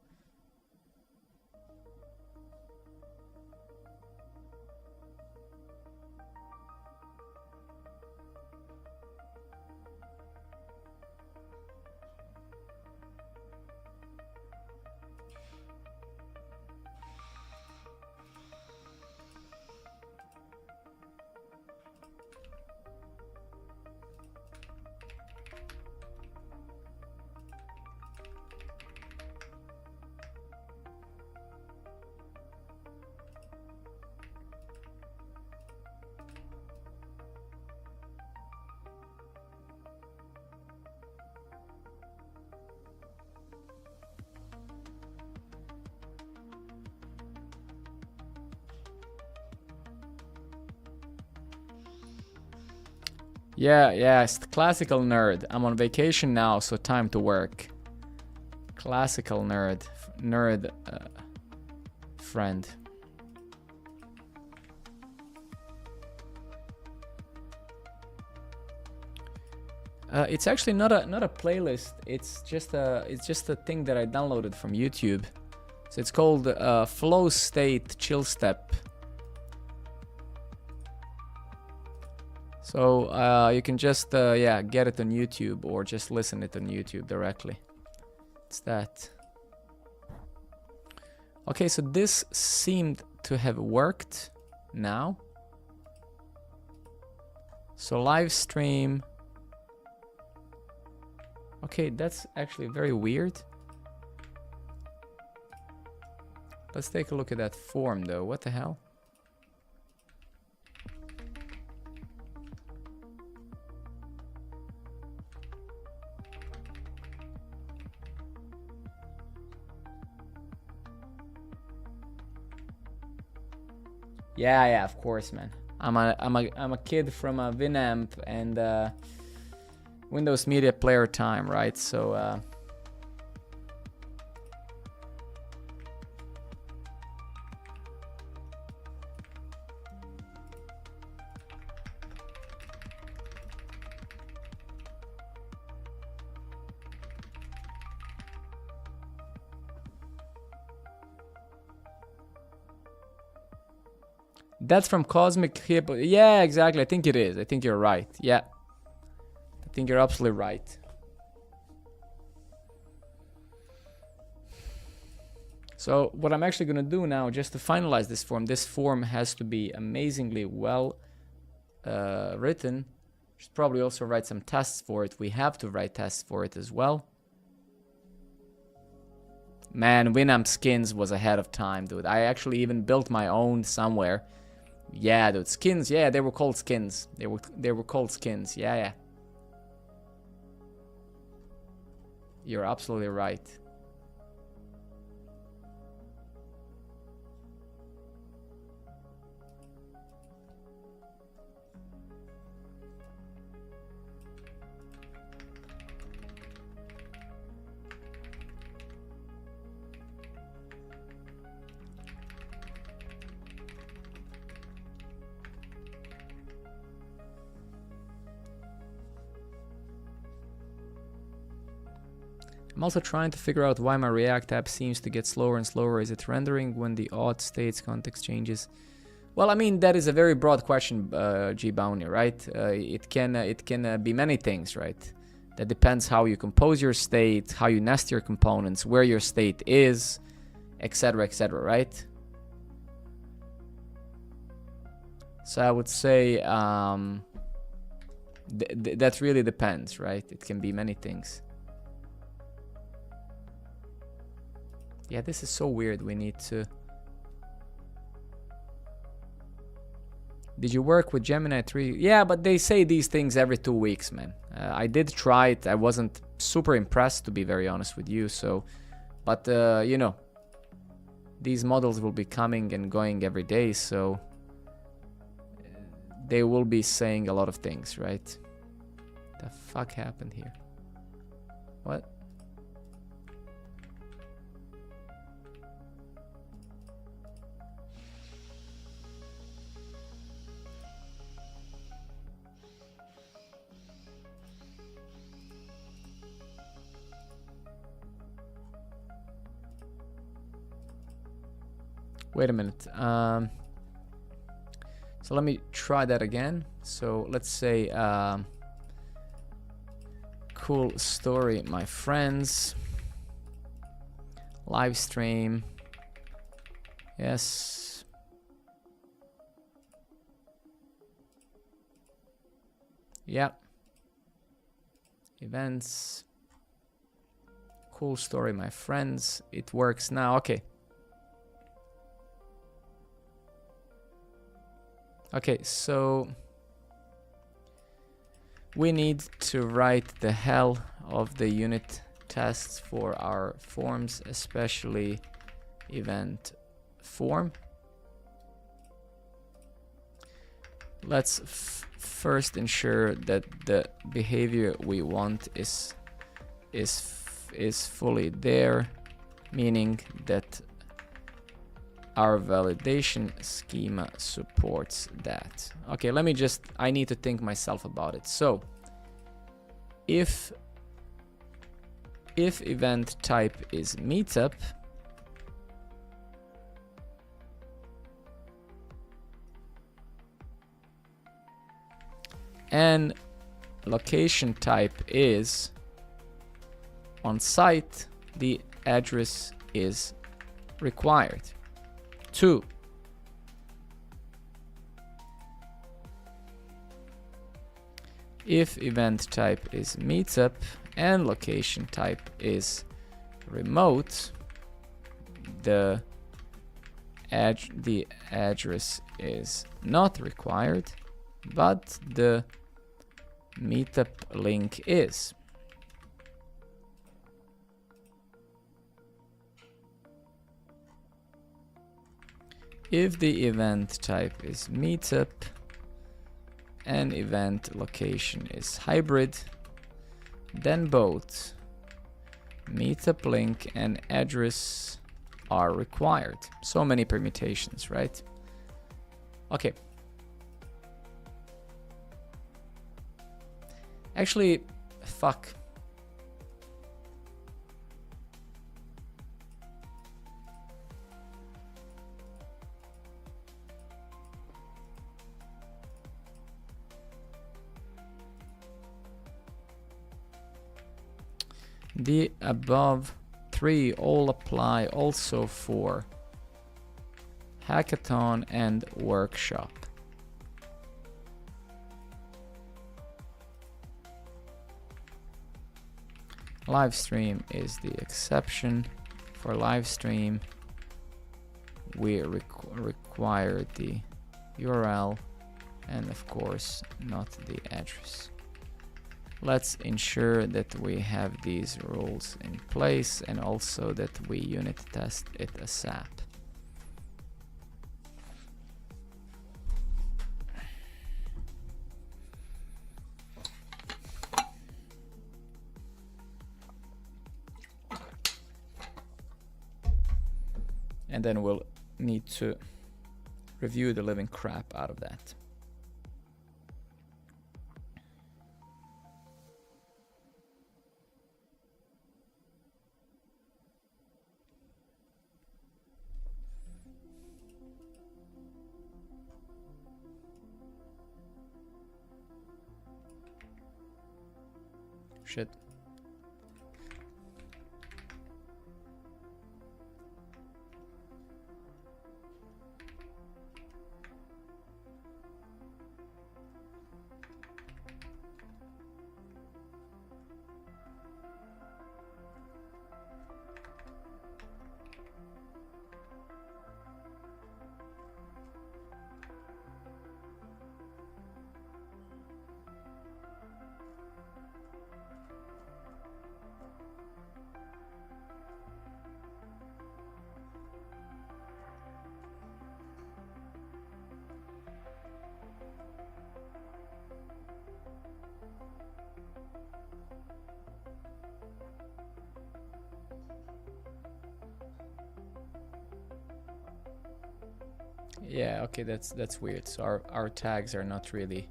Yeah, it's the classical nerd. I'm on vacation now, so time to work. Classical nerd friend. It's actually not a playlist. It's just a thing that I downloaded from YouTube. So it's called Flow State Chill Step. So you can just get it on YouTube or just listen it on YouTube directly. It's that. Okay, so this seemed to have worked now. So live stream. Okay, that's actually very weird. Let's take a look at that form though. What the hell? Yeah, of course, man. I'm a kid from a Winamp and Windows Media Player time, right? So that's from Cosmic Hippo. Yeah, exactly. I think it is. I think you're right. Yeah. I think you're absolutely right. So what I'm actually going to do now, just to finalize this form has to be amazingly well written. Should probably also write some tests for it. We have to write tests for it as well. Man, Winamp skins was ahead of time, dude. I actually even built my own somewhere. Yeah, dude, skins. Yeah, they were called skins. They were called skins. Yeah. You're absolutely right. I'm also trying to figure out why my React app seems to get slower and slower. Is it rendering when the auth states context changes? Well, I mean, that is a very broad question, G-Bounty, right? It can be many things, right? That depends how you compose your state, how you nest your components, where your state is, etc., right? So I would say that really depends, right? It can be many things. Yeah, this is so weird. We need to... Did you work with Gemini 3? Yeah, but they say these things every 2 weeks, man. I did try it. I wasn't super impressed, to be very honest with you. So, but you know, these models will be coming and going every day, so they will be saying a lot of things, right? The fuck happened here? What? Wait a minute. So let me try that again. So let's say cool story, my friends. Live stream. Yes. Yeah. Events. Cool story, my friends. It works now. Okay. Okay, so we need to write the hell of the unit tests for our forms, especially event form. Let's first ensure that the behavior we want is fully there, meaning that our validation schema supports that. Okay, let me just, I need to think myself about it. So if event type is meetup, and location type is on site, the address is required. 2. If event type is meetup and location type is remote, the address is not required, but the meetup link is. If the event type is meetup and event location is hybrid, then both meetup link and address are required. So many permutations, right? Okay. Actually, fuck. The above 3 all apply also for hackathon and workshop. Live stream is the exception. For live stream, we require the URL and of course not the address. Let's ensure that we have these rules in place and also that we unit test it ASAP. And then we'll need to review the living crap out of that. Shit. Yeah, okay, that's weird. So our tags are not really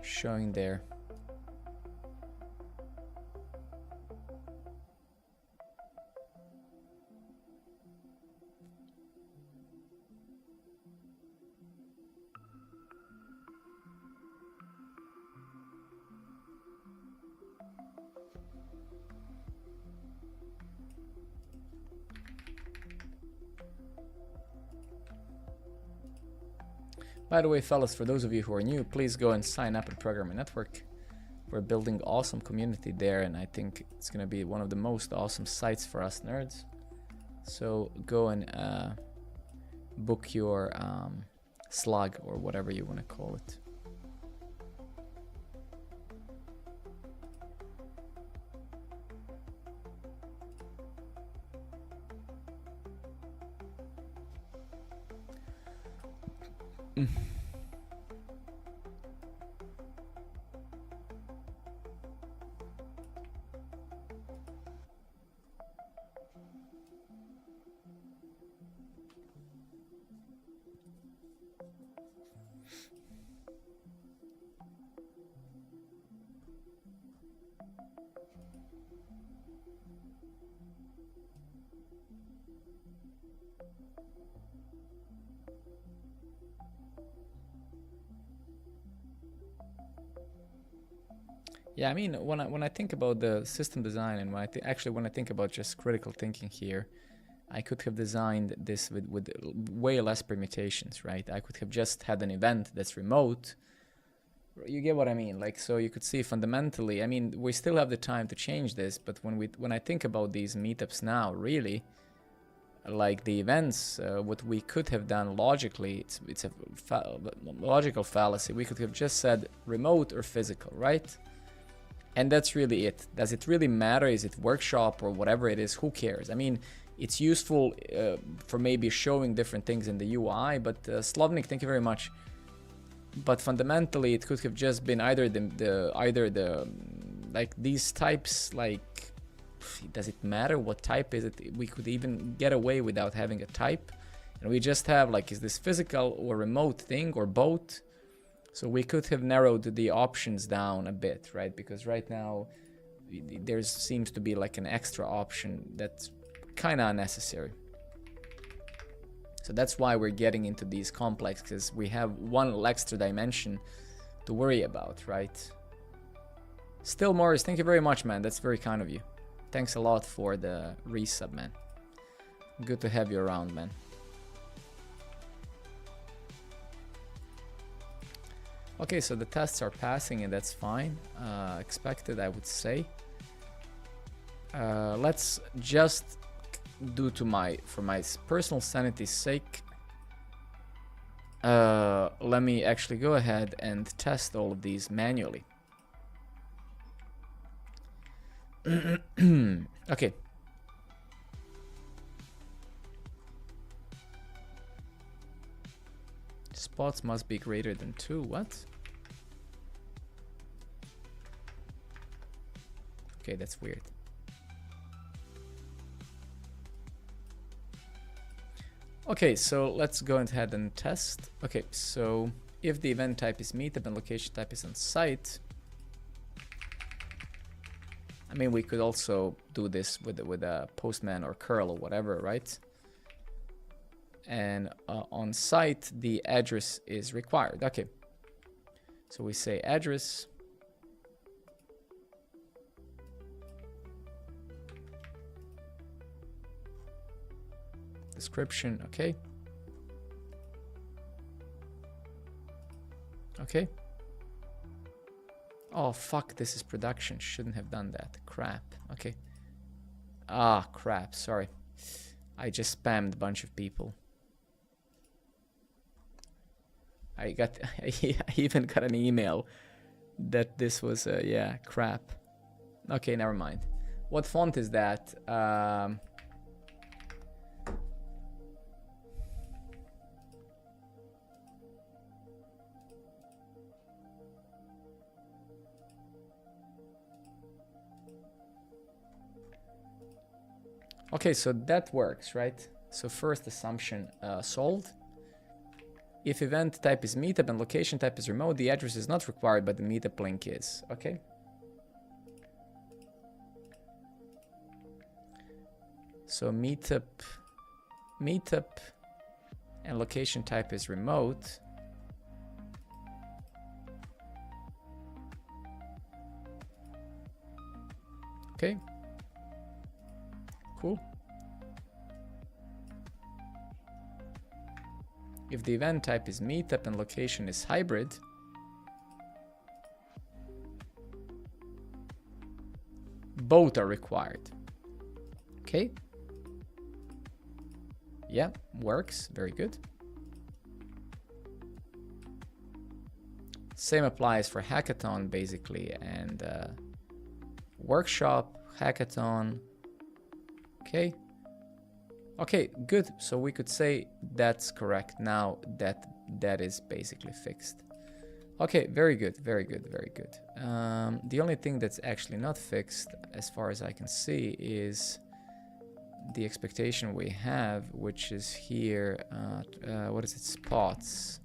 showing there. By the way, fellas, for those of you who are new, please go and sign up at Programmer Network. We're building awesome community there, and I think it's gonna be one of the most awesome sites for us nerds. So go and book your slug or whatever you want to call it. Yeah, I mean, when I think about the system design, and when I think about just critical thinking here, I could have designed this with way less permutations, right? I could have just had an event that's remote. You get what I mean? Like, so you could see fundamentally, I mean, we still have the time to change this, but when I think about these meetups now, really, like the events, what we could have done logically, it's a logical fallacy. We could have just said remote or physical, right? And that's really it. Does it really matter? Is it workshop or whatever it is? Who cares? I mean, it's useful for maybe showing different things in the UI, but Slavnik, thank you very much. But fundamentally, it could have just been either the like these types. Like, does it matter what type is it? We could even get away without having a type, and we just have like, is this physical or remote thing or both? So we could have narrowed the options down a bit, right? Because right now there seems to be like an extra option that's kind of unnecessary. So that's why we're getting into these complexes. We have one extra dimension to worry about, right? Still, Morris, thank you very much, man. That's very kind of you. Thanks a lot for the resub, man. Good to have you around, man. Okay, so the tests are passing, and that's fine. Expected, I would say. Let's just do for my personal sanity's sake. Let me actually go ahead and test all of these manually. Okay. Spots must be greater than 2. What? Okay, that's weird. Okay, so let's go ahead and test. Okay, so if the event type is meetup and location type is on site, I mean, we could also do this with a postman or curl or whatever, right? And on site, the address is required. Okay, so we say address. Description, okay. Okay. Oh, fuck, this is production. Shouldn't have done that. Crap. Okay. Ah, crap, sorry. I just spammed a bunch of people. I even got an email that this was, yeah, crap. Okay, never mind. What font is that? Okay, so that works, right? So first assumption solved. If event type is meetup and location type is remote, the address is not required, but the meetup link is. Okay. So meetup, and location type is remote. Okay. Cool. If the event type is meetup and location is hybrid, both are required. Okay. Yeah, works. Very good. Same applies for hackathon, basically, and workshop, hackathon. Okay. Okay, good. So we could say that's correct now that that is basically fixed. Okay, very good, very good, very good. The only thing that's actually not fixed, as far as I can see, is the expectation we have, which is here, what is it, spots.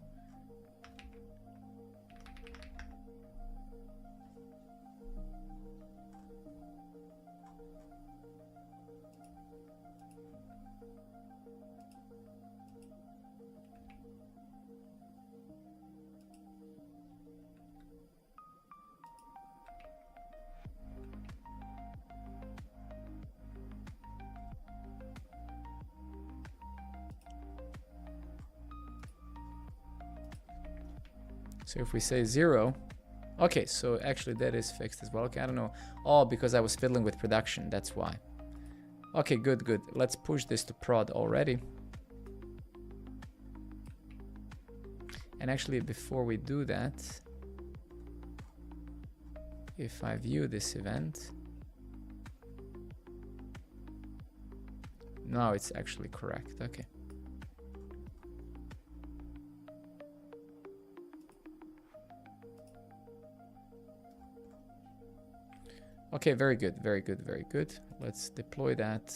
So if we say 0, okay, so actually that is fixed as well. Okay, I don't know. Oh, because I was fiddling with production, that's why. Okay, good, good. Let's push this to prod already. And actually, before we do that, if I view this event, now it's actually correct. Okay. Okay, very good, very good, very good. Let's deploy that.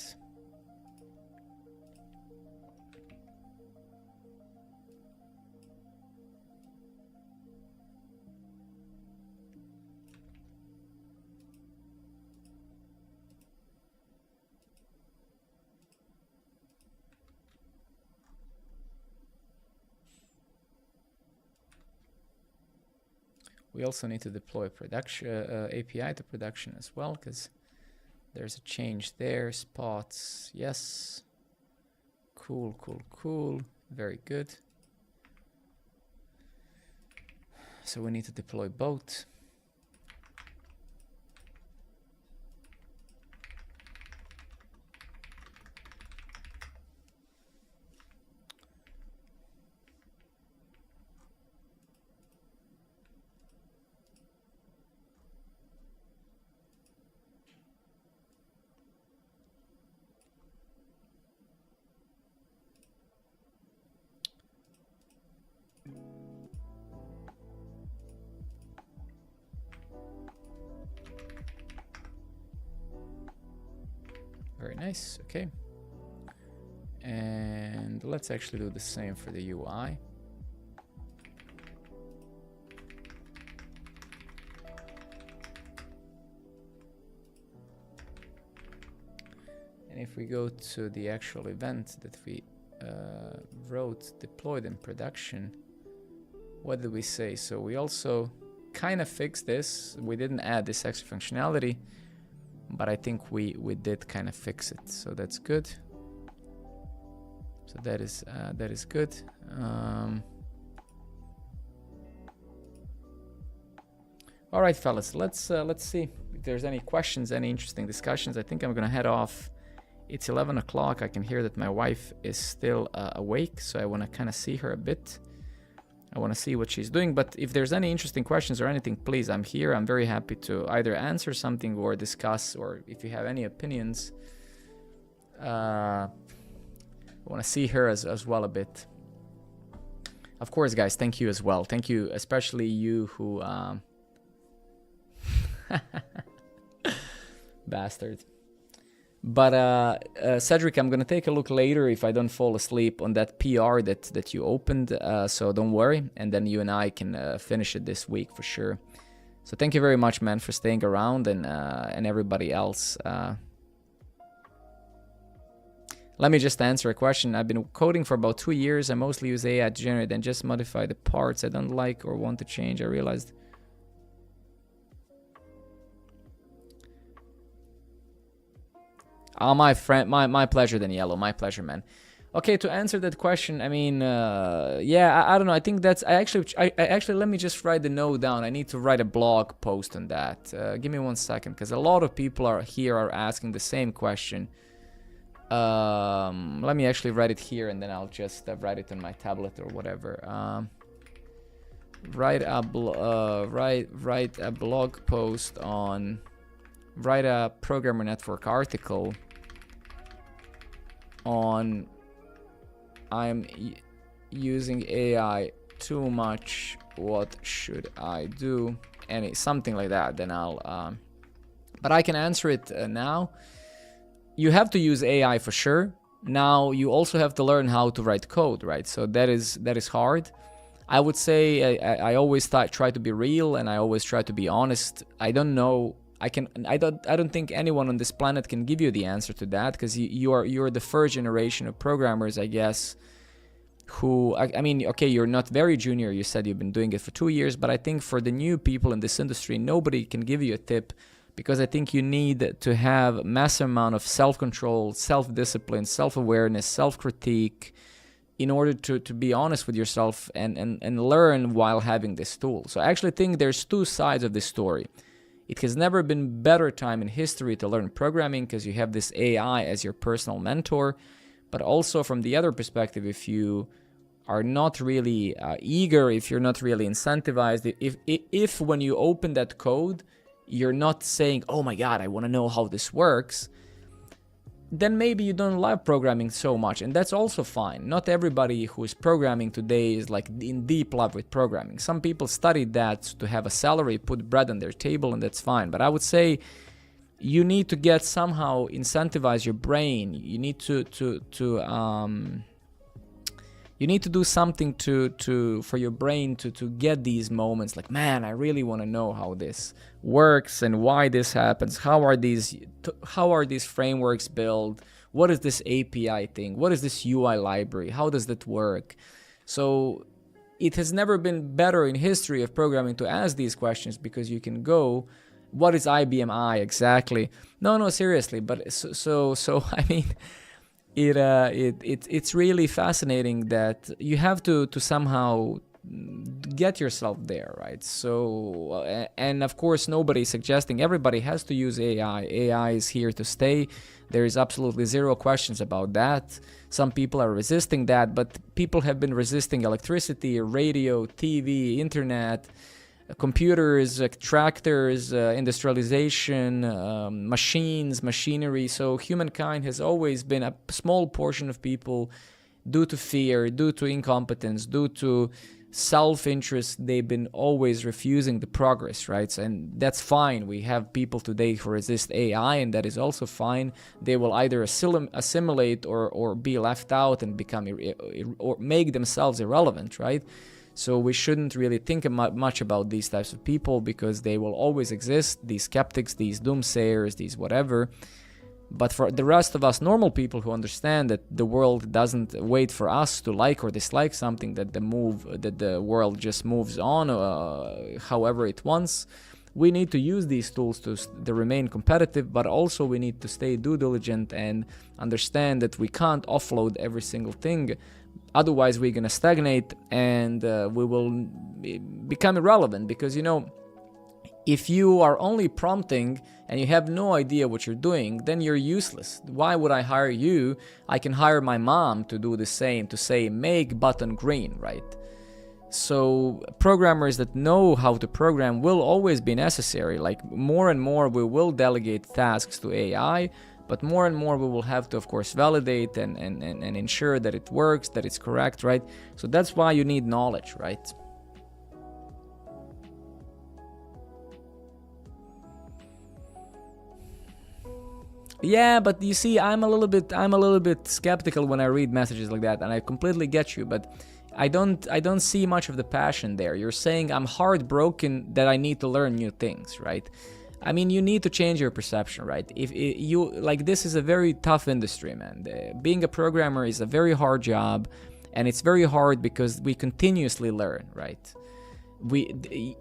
We also need to deploy production API to production as well, because there's a change there. Spots, yes. Cool, cool, cool. Very good. So we need to deploy both. Very nice, okay. And let's actually do the same for the UI. And if we go to the actual event that we wrote, deployed in production, what did we say? So we also kind of fixed this. We didn't add this extra functionality, but I think we did kind of fix it, so that's good. So that is good. All right, fellas, let's see if there's any questions, any interesting discussions. I think I'm gonna head off. It's 11 o'clock. I can hear that my wife is still awake, so I want to kind of see her a bit. I want to see what she's doing, but if there's any interesting questions or anything, please, I'm here. I'm very happy to either answer something or discuss, or if you have any opinions. I want to see her as well a bit. Of course, guys, thank you as well. Thank you, especially you who... Bastard. But Cedric, I'm gonna take a look later if I don't fall asleep on that PR that you opened. So don't worry, and then you and I can finish it this week for sure. So thank you very much, man, for staying around, and everybody else. Let me just answer a question. I've been coding for about 2 years. I mostly use AI to generate and just modify the parts I don't like or want to change. I realized. Oh, my friend, my pleasure, Daniello. My pleasure, man. Okay, to answer that question, I mean, yeah, I don't know. I think that's. I actually, let me just write the note down. I need to write a blog post on that. Give me 1 second, because a lot of people are asking the same question. Let me actually write it here, and then I'll just write it on my tablet or whatever. Write a blog post on. Write a Programmer Network article on I'm using AI too much. What should I do? Something like that. Then I'll. But I can answer it now. You have to use AI for sure. Now you also have to learn how to write code, right? So that is hard. I would say I always try to be real, and I always try to be honest. I don't know. I don't think anyone on this planet can give you the answer to that, because you're the first generation of programmers, I guess, who I mean, okay, you're not very junior. You said you've been doing it for 2 years, but I think for the new people in this industry, nobody can give you a tip, because I think you need to have massive amount of self-control, self-discipline, self-awareness, self-critique in order to be honest with yourself and learn while having this tool. So I actually think there's two sides of this story. It has never been better time in history to learn programming, because you have this AI as your personal mentor. But also from the other perspective, if you are not really eager, if you're not really incentivized, if when you open that code, you're not saying, oh my God, I want to know how this works, then maybe you don't love programming so much, and that's also fine. Not everybody who is programming today is like in deep love with programming. Some people studied that to have a salary, put bread on their table, and that's fine. But I would say you need to get somehow incentivize your brain. You need to do something for your brain to get these moments like, man, I really want to know how this works and why this happens. How are these frameworks built? What is this API thing? What is this UI library? How does that work? So it has never been better in history of programming to ask these questions, because you can go, what is IBM I exactly? No, seriously. But so I mean, it's really fascinating that you have to somehow get yourself there, right? So and of course nobody's suggesting everybody has to use AI. AI is here to stay. There is absolutely zero questions about that. Some people are resisting that, but people have been resisting electricity, radio, TV, internet, computers, tractors, industrialization, machines, machinery. So humankind has always been a small portion of people, due to fear, due to incompetence, due to self-interest, they've been always refusing the progress, right? And that's fine. We have people today who resist AI, and that is also fine. They will either assimilate or be left out and become or make themselves irrelevant, right? So we shouldn't really think much about these types of people, because they will always exist, these skeptics, these doomsayers, these whatever. But for the rest of us normal people who understand that the world doesn't wait for us to like or dislike something, that the world just moves on however it wants, we need to use these tools to remain competitive, but also we need to stay due diligent and understand that we can't offload every single thing. Otherwise, we're going to stagnate, and we will become irrelevant, because, you know, if you are only prompting and you have no idea what you're doing, then you're useless. Why would I hire you? I can hire my mom to do the same, to say, make button green, right? So programmers that know how to program will always be necessary. Like, more and more we will delegate tasks to AI, but more and more we will have to, of course, validate and ensure that it works, that it's correct, right? So that's why you need knowledge, right? Yeah, but you see, I'm a little bit skeptical when I read messages like that, and I completely get you, but I don't see much of the passion there. You're saying I'm heartbroken that I need to learn new things, right? I mean, you need to change your perception, right? If you like, this is a very tough industry, man. Being a programmer is a very hard job, and it's very hard because we continuously learn, right?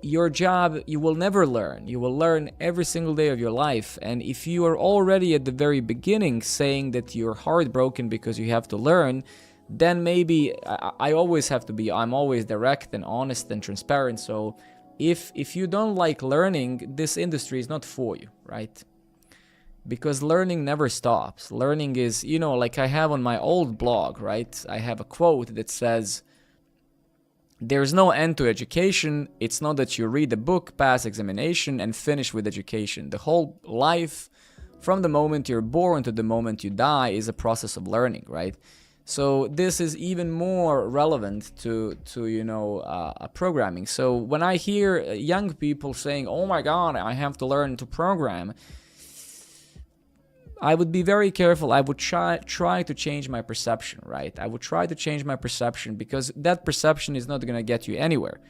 Your job, you will never learn. You will learn every single day of your life, and if you are already at the very beginning saying that you're heartbroken because you have to learn, then maybe I always have to be, I'm always direct and honest and transparent. So if you don't like learning, this industry is not for you, right? Because learning never stops. Learning is, like I have on my old blog, right? I have a quote that says, there's no end to education. It's not that you read a book, pass examination, and finish with education. The whole life, from the moment you're born to the moment you die, is a process of learning, right? So this is even more relevant to programming. So when I hear young people saying, "Oh my God, I have to learn to program," I would be very careful. I would try to change my perception, right? I would try to change my perception, because that perception is not going to get you anywhere.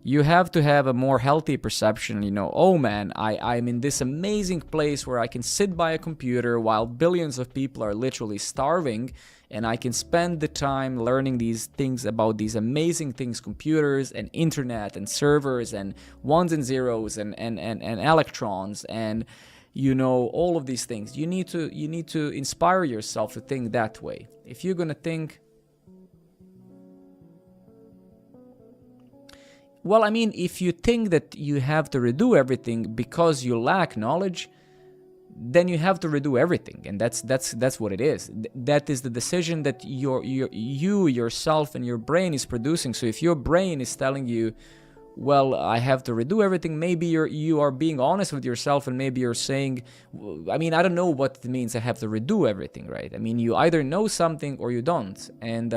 You have to have a more healthy perception, oh man, I'm in this amazing place where I can sit by a computer while billions of people are literally starving, and I can spend the time learning these things about these amazing things, computers and internet and servers and ones and zeros and electrons and all of these things. You need to inspire yourself to think that way. If you're gonna think, well, I mean, if you think that you have to redo everything because you lack knowledge, then you have to redo everything, and that's what it is. That is the decision that you yourself and your brain is producing. So if your brain is telling you, well, I have to redo everything, maybe you are being honest with yourself, and maybe you're saying, I mean, I don't know what it means I have to redo everything, right? I mean, you either know something or you don't, and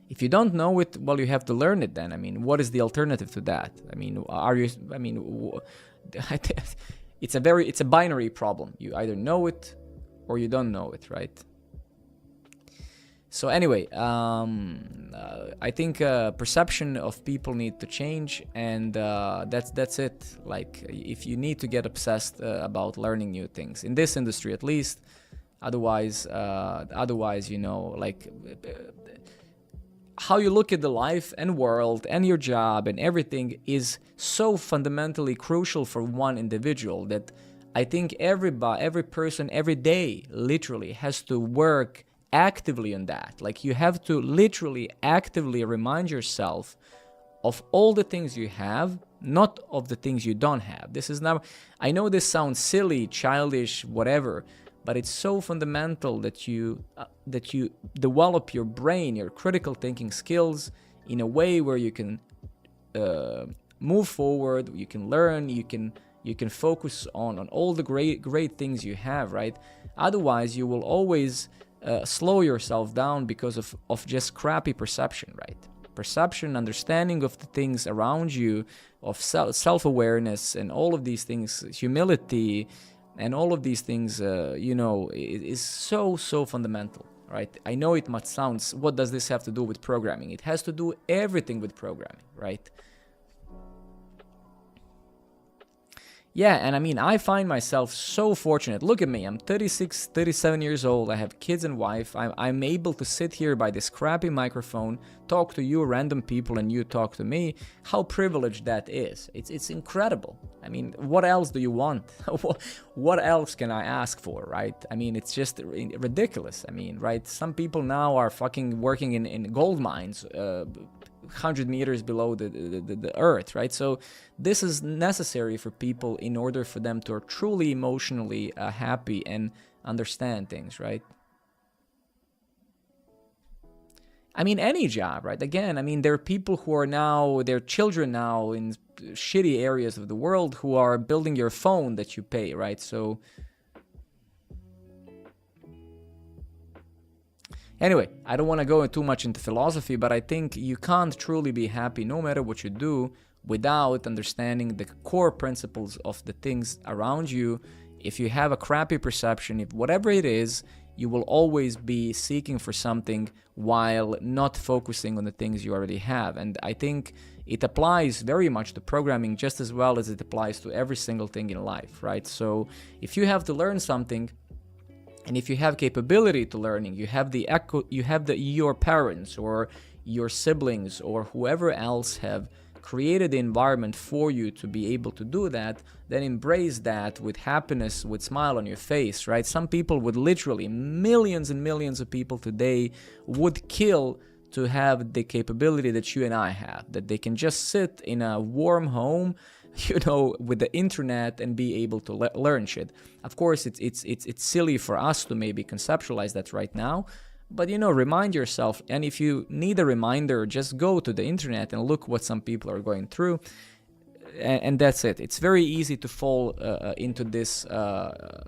if you don't know it, well, you have to learn it then. I mean, what is the alternative to that? I mean, it's a binary problem. You either know it or you don't know it, right? So anyway, I think perception of people need to change, and that's it. Like, if you need to get obsessed about learning new things in this industry, at least, otherwise, how you look at the life and world and your job and everything is so fundamentally crucial for one individual that I think every person every day literally has to work actively on that. Like, you have to literally actively remind yourself of all the things you have, not of the things you don't have. This is now, I know this sounds silly, childish, whatever, but it's so fundamental that you develop your brain, your critical thinking skills in a way where you can move forward, you can learn, you can focus on all the great things you have, right? Otherwise, you will always slow yourself down because of just crappy perception, right? Perception, understanding of the things around you, of self-awareness, and all of these things, humility, and all of these things, is so fundamental, right? I know it must sound, what does this have to do with programming? It has to do everything with programming, right? Yeah, and I mean, I find myself so fortunate. Look at me, I'm 36, 37 years old, I have kids and wife, I'm able to sit here by this crappy microphone, talk to you random people, and you talk to me. How privileged that is. It's incredible. I mean, what else do you want? What else can I ask for, right? I mean, it's just ridiculous. I mean, right? Some people now are fucking working in gold mines, 100 meters below the earth, right? So this is necessary for people in order for them to truly emotionally happy and understand things, right? I mean, any job, right? Again, I mean, there are people who are now, their children now in shitty areas of the world who are building your phone that you pay, right? So anyway, I don't want to go too much into philosophy, but I think you can't truly be happy no matter what you do without understanding the core principles of the things around you if you have a crappy perception, if whatever it is, you will always be seeking for something while not focusing on the things you already have. And I think it applies very much to programming just as well as it applies to every single thing in life, right? So if you have to learn something, and if you have capability to learning, you have your parents or your siblings or whoever else have created the environment for you to be able to do that, then embrace that with happiness, with smile on your face, right? Some people would literally, millions and millions of people today would kill to have the capability that you and I have, that they can just sit in a warm home, you know, with the internet and be able to learn shit. Of course, it's silly for us to maybe conceptualize that right now, but, you know, remind yourself, and if you need a reminder, just go to the internet and look what some people are going through, and that's it. It's very easy to fall into this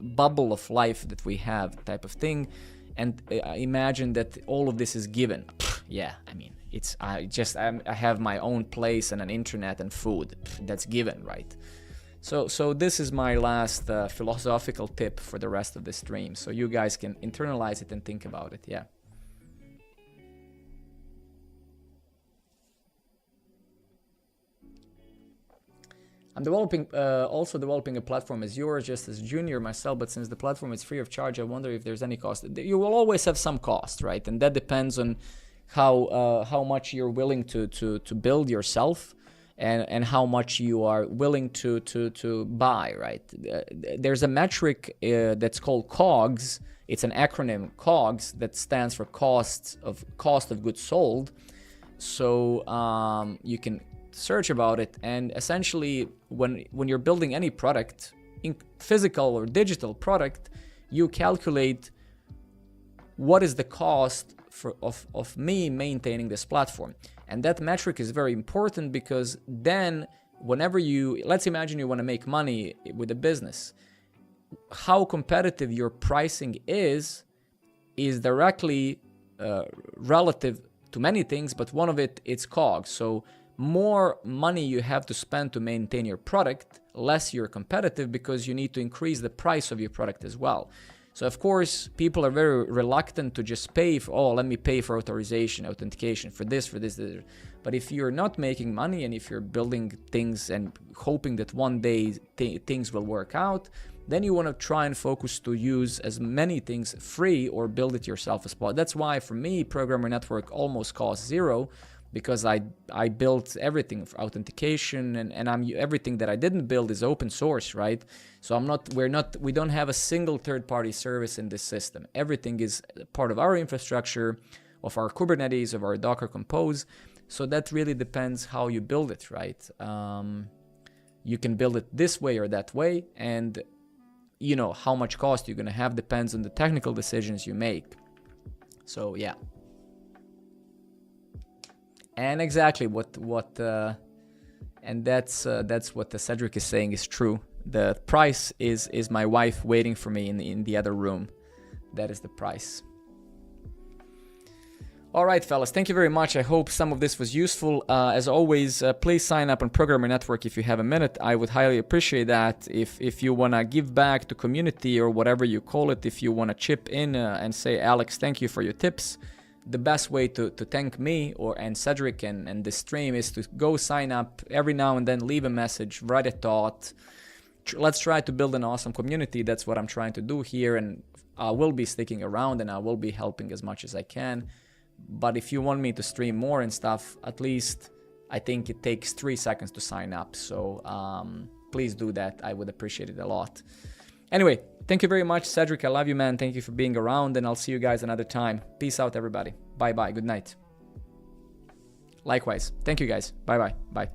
bubble of life that we have type of thing, and imagine that all of this is given. Yeah, I mean, I have my own place and an internet and food. That's given, right? So this is my last philosophical tip for the rest of the stream. So you guys can internalize it and think about it. Yeah. I'm also developing a platform as yours, just as junior myself, but since the platform is free of charge, I wonder if there's any cost. You will always have some cost, right? And that depends on how much you're willing to build yourself, and how much you are willing to buy, right? There's a metric that's called COGS. It's an acronym, COGS, that stands for cost of goods sold. So you can search about it, and essentially when you're building any product, physical or digital product, you calculate what is the cost of me maintaining this platform. And that metric is very important, because then whenever let's imagine you want to make money with a business, how competitive your pricing is directly relative to many things, but one of it's COGS. So more money you have to spend to maintain your product, less you're competitive, because you need to increase the price of your product as well. So of course, people are very reluctant to just pay for, let me pay for authorization, authentication, for this. But if you're not making money, and if you're building things and hoping that one day things will work out, then you want to try and focus to use as many things free or build it yourself as well. That's why for me, Programmer Network almost costs zero, because I built everything for authentication, and everything that I didn't build is open source, right? So we don't have a single third-party service in this system. Everything is part of our infrastructure, of our Kubernetes, of our Docker Compose. So that really depends how you build it, right? You can build it this way or that way, and you know how much cost you're gonna have depends on the technical decisions you make. So yeah. And exactly and that's what the Cedric is saying is true. The price is my wife waiting for me in the other room. That is the price. All right, fellas, thank you very much. I hope some of this was useful. As always, please sign up on Programmer Network if you have a minute. I would highly appreciate that. If you want to give back to community or whatever you call it, if you want to chip in and say, Alex, thank you for your tips, the best way to thank me and Cedric and this stream is to go sign up every now and then, leave a message, write a thought. Let's try to build an awesome community. That's what I'm trying to do here, and I will be sticking around and I will be helping as much as I can. But if you want me to stream more and stuff, at least I think it takes 3 seconds to sign up. So please do that. I would appreciate it a lot. Anyway, thank you very much, Cedric. I love you, man. Thank you for being around, and I'll see you guys another time. Peace out, everybody. Bye-bye. Good night. Likewise. Thank you, guys. Bye-bye. Bye.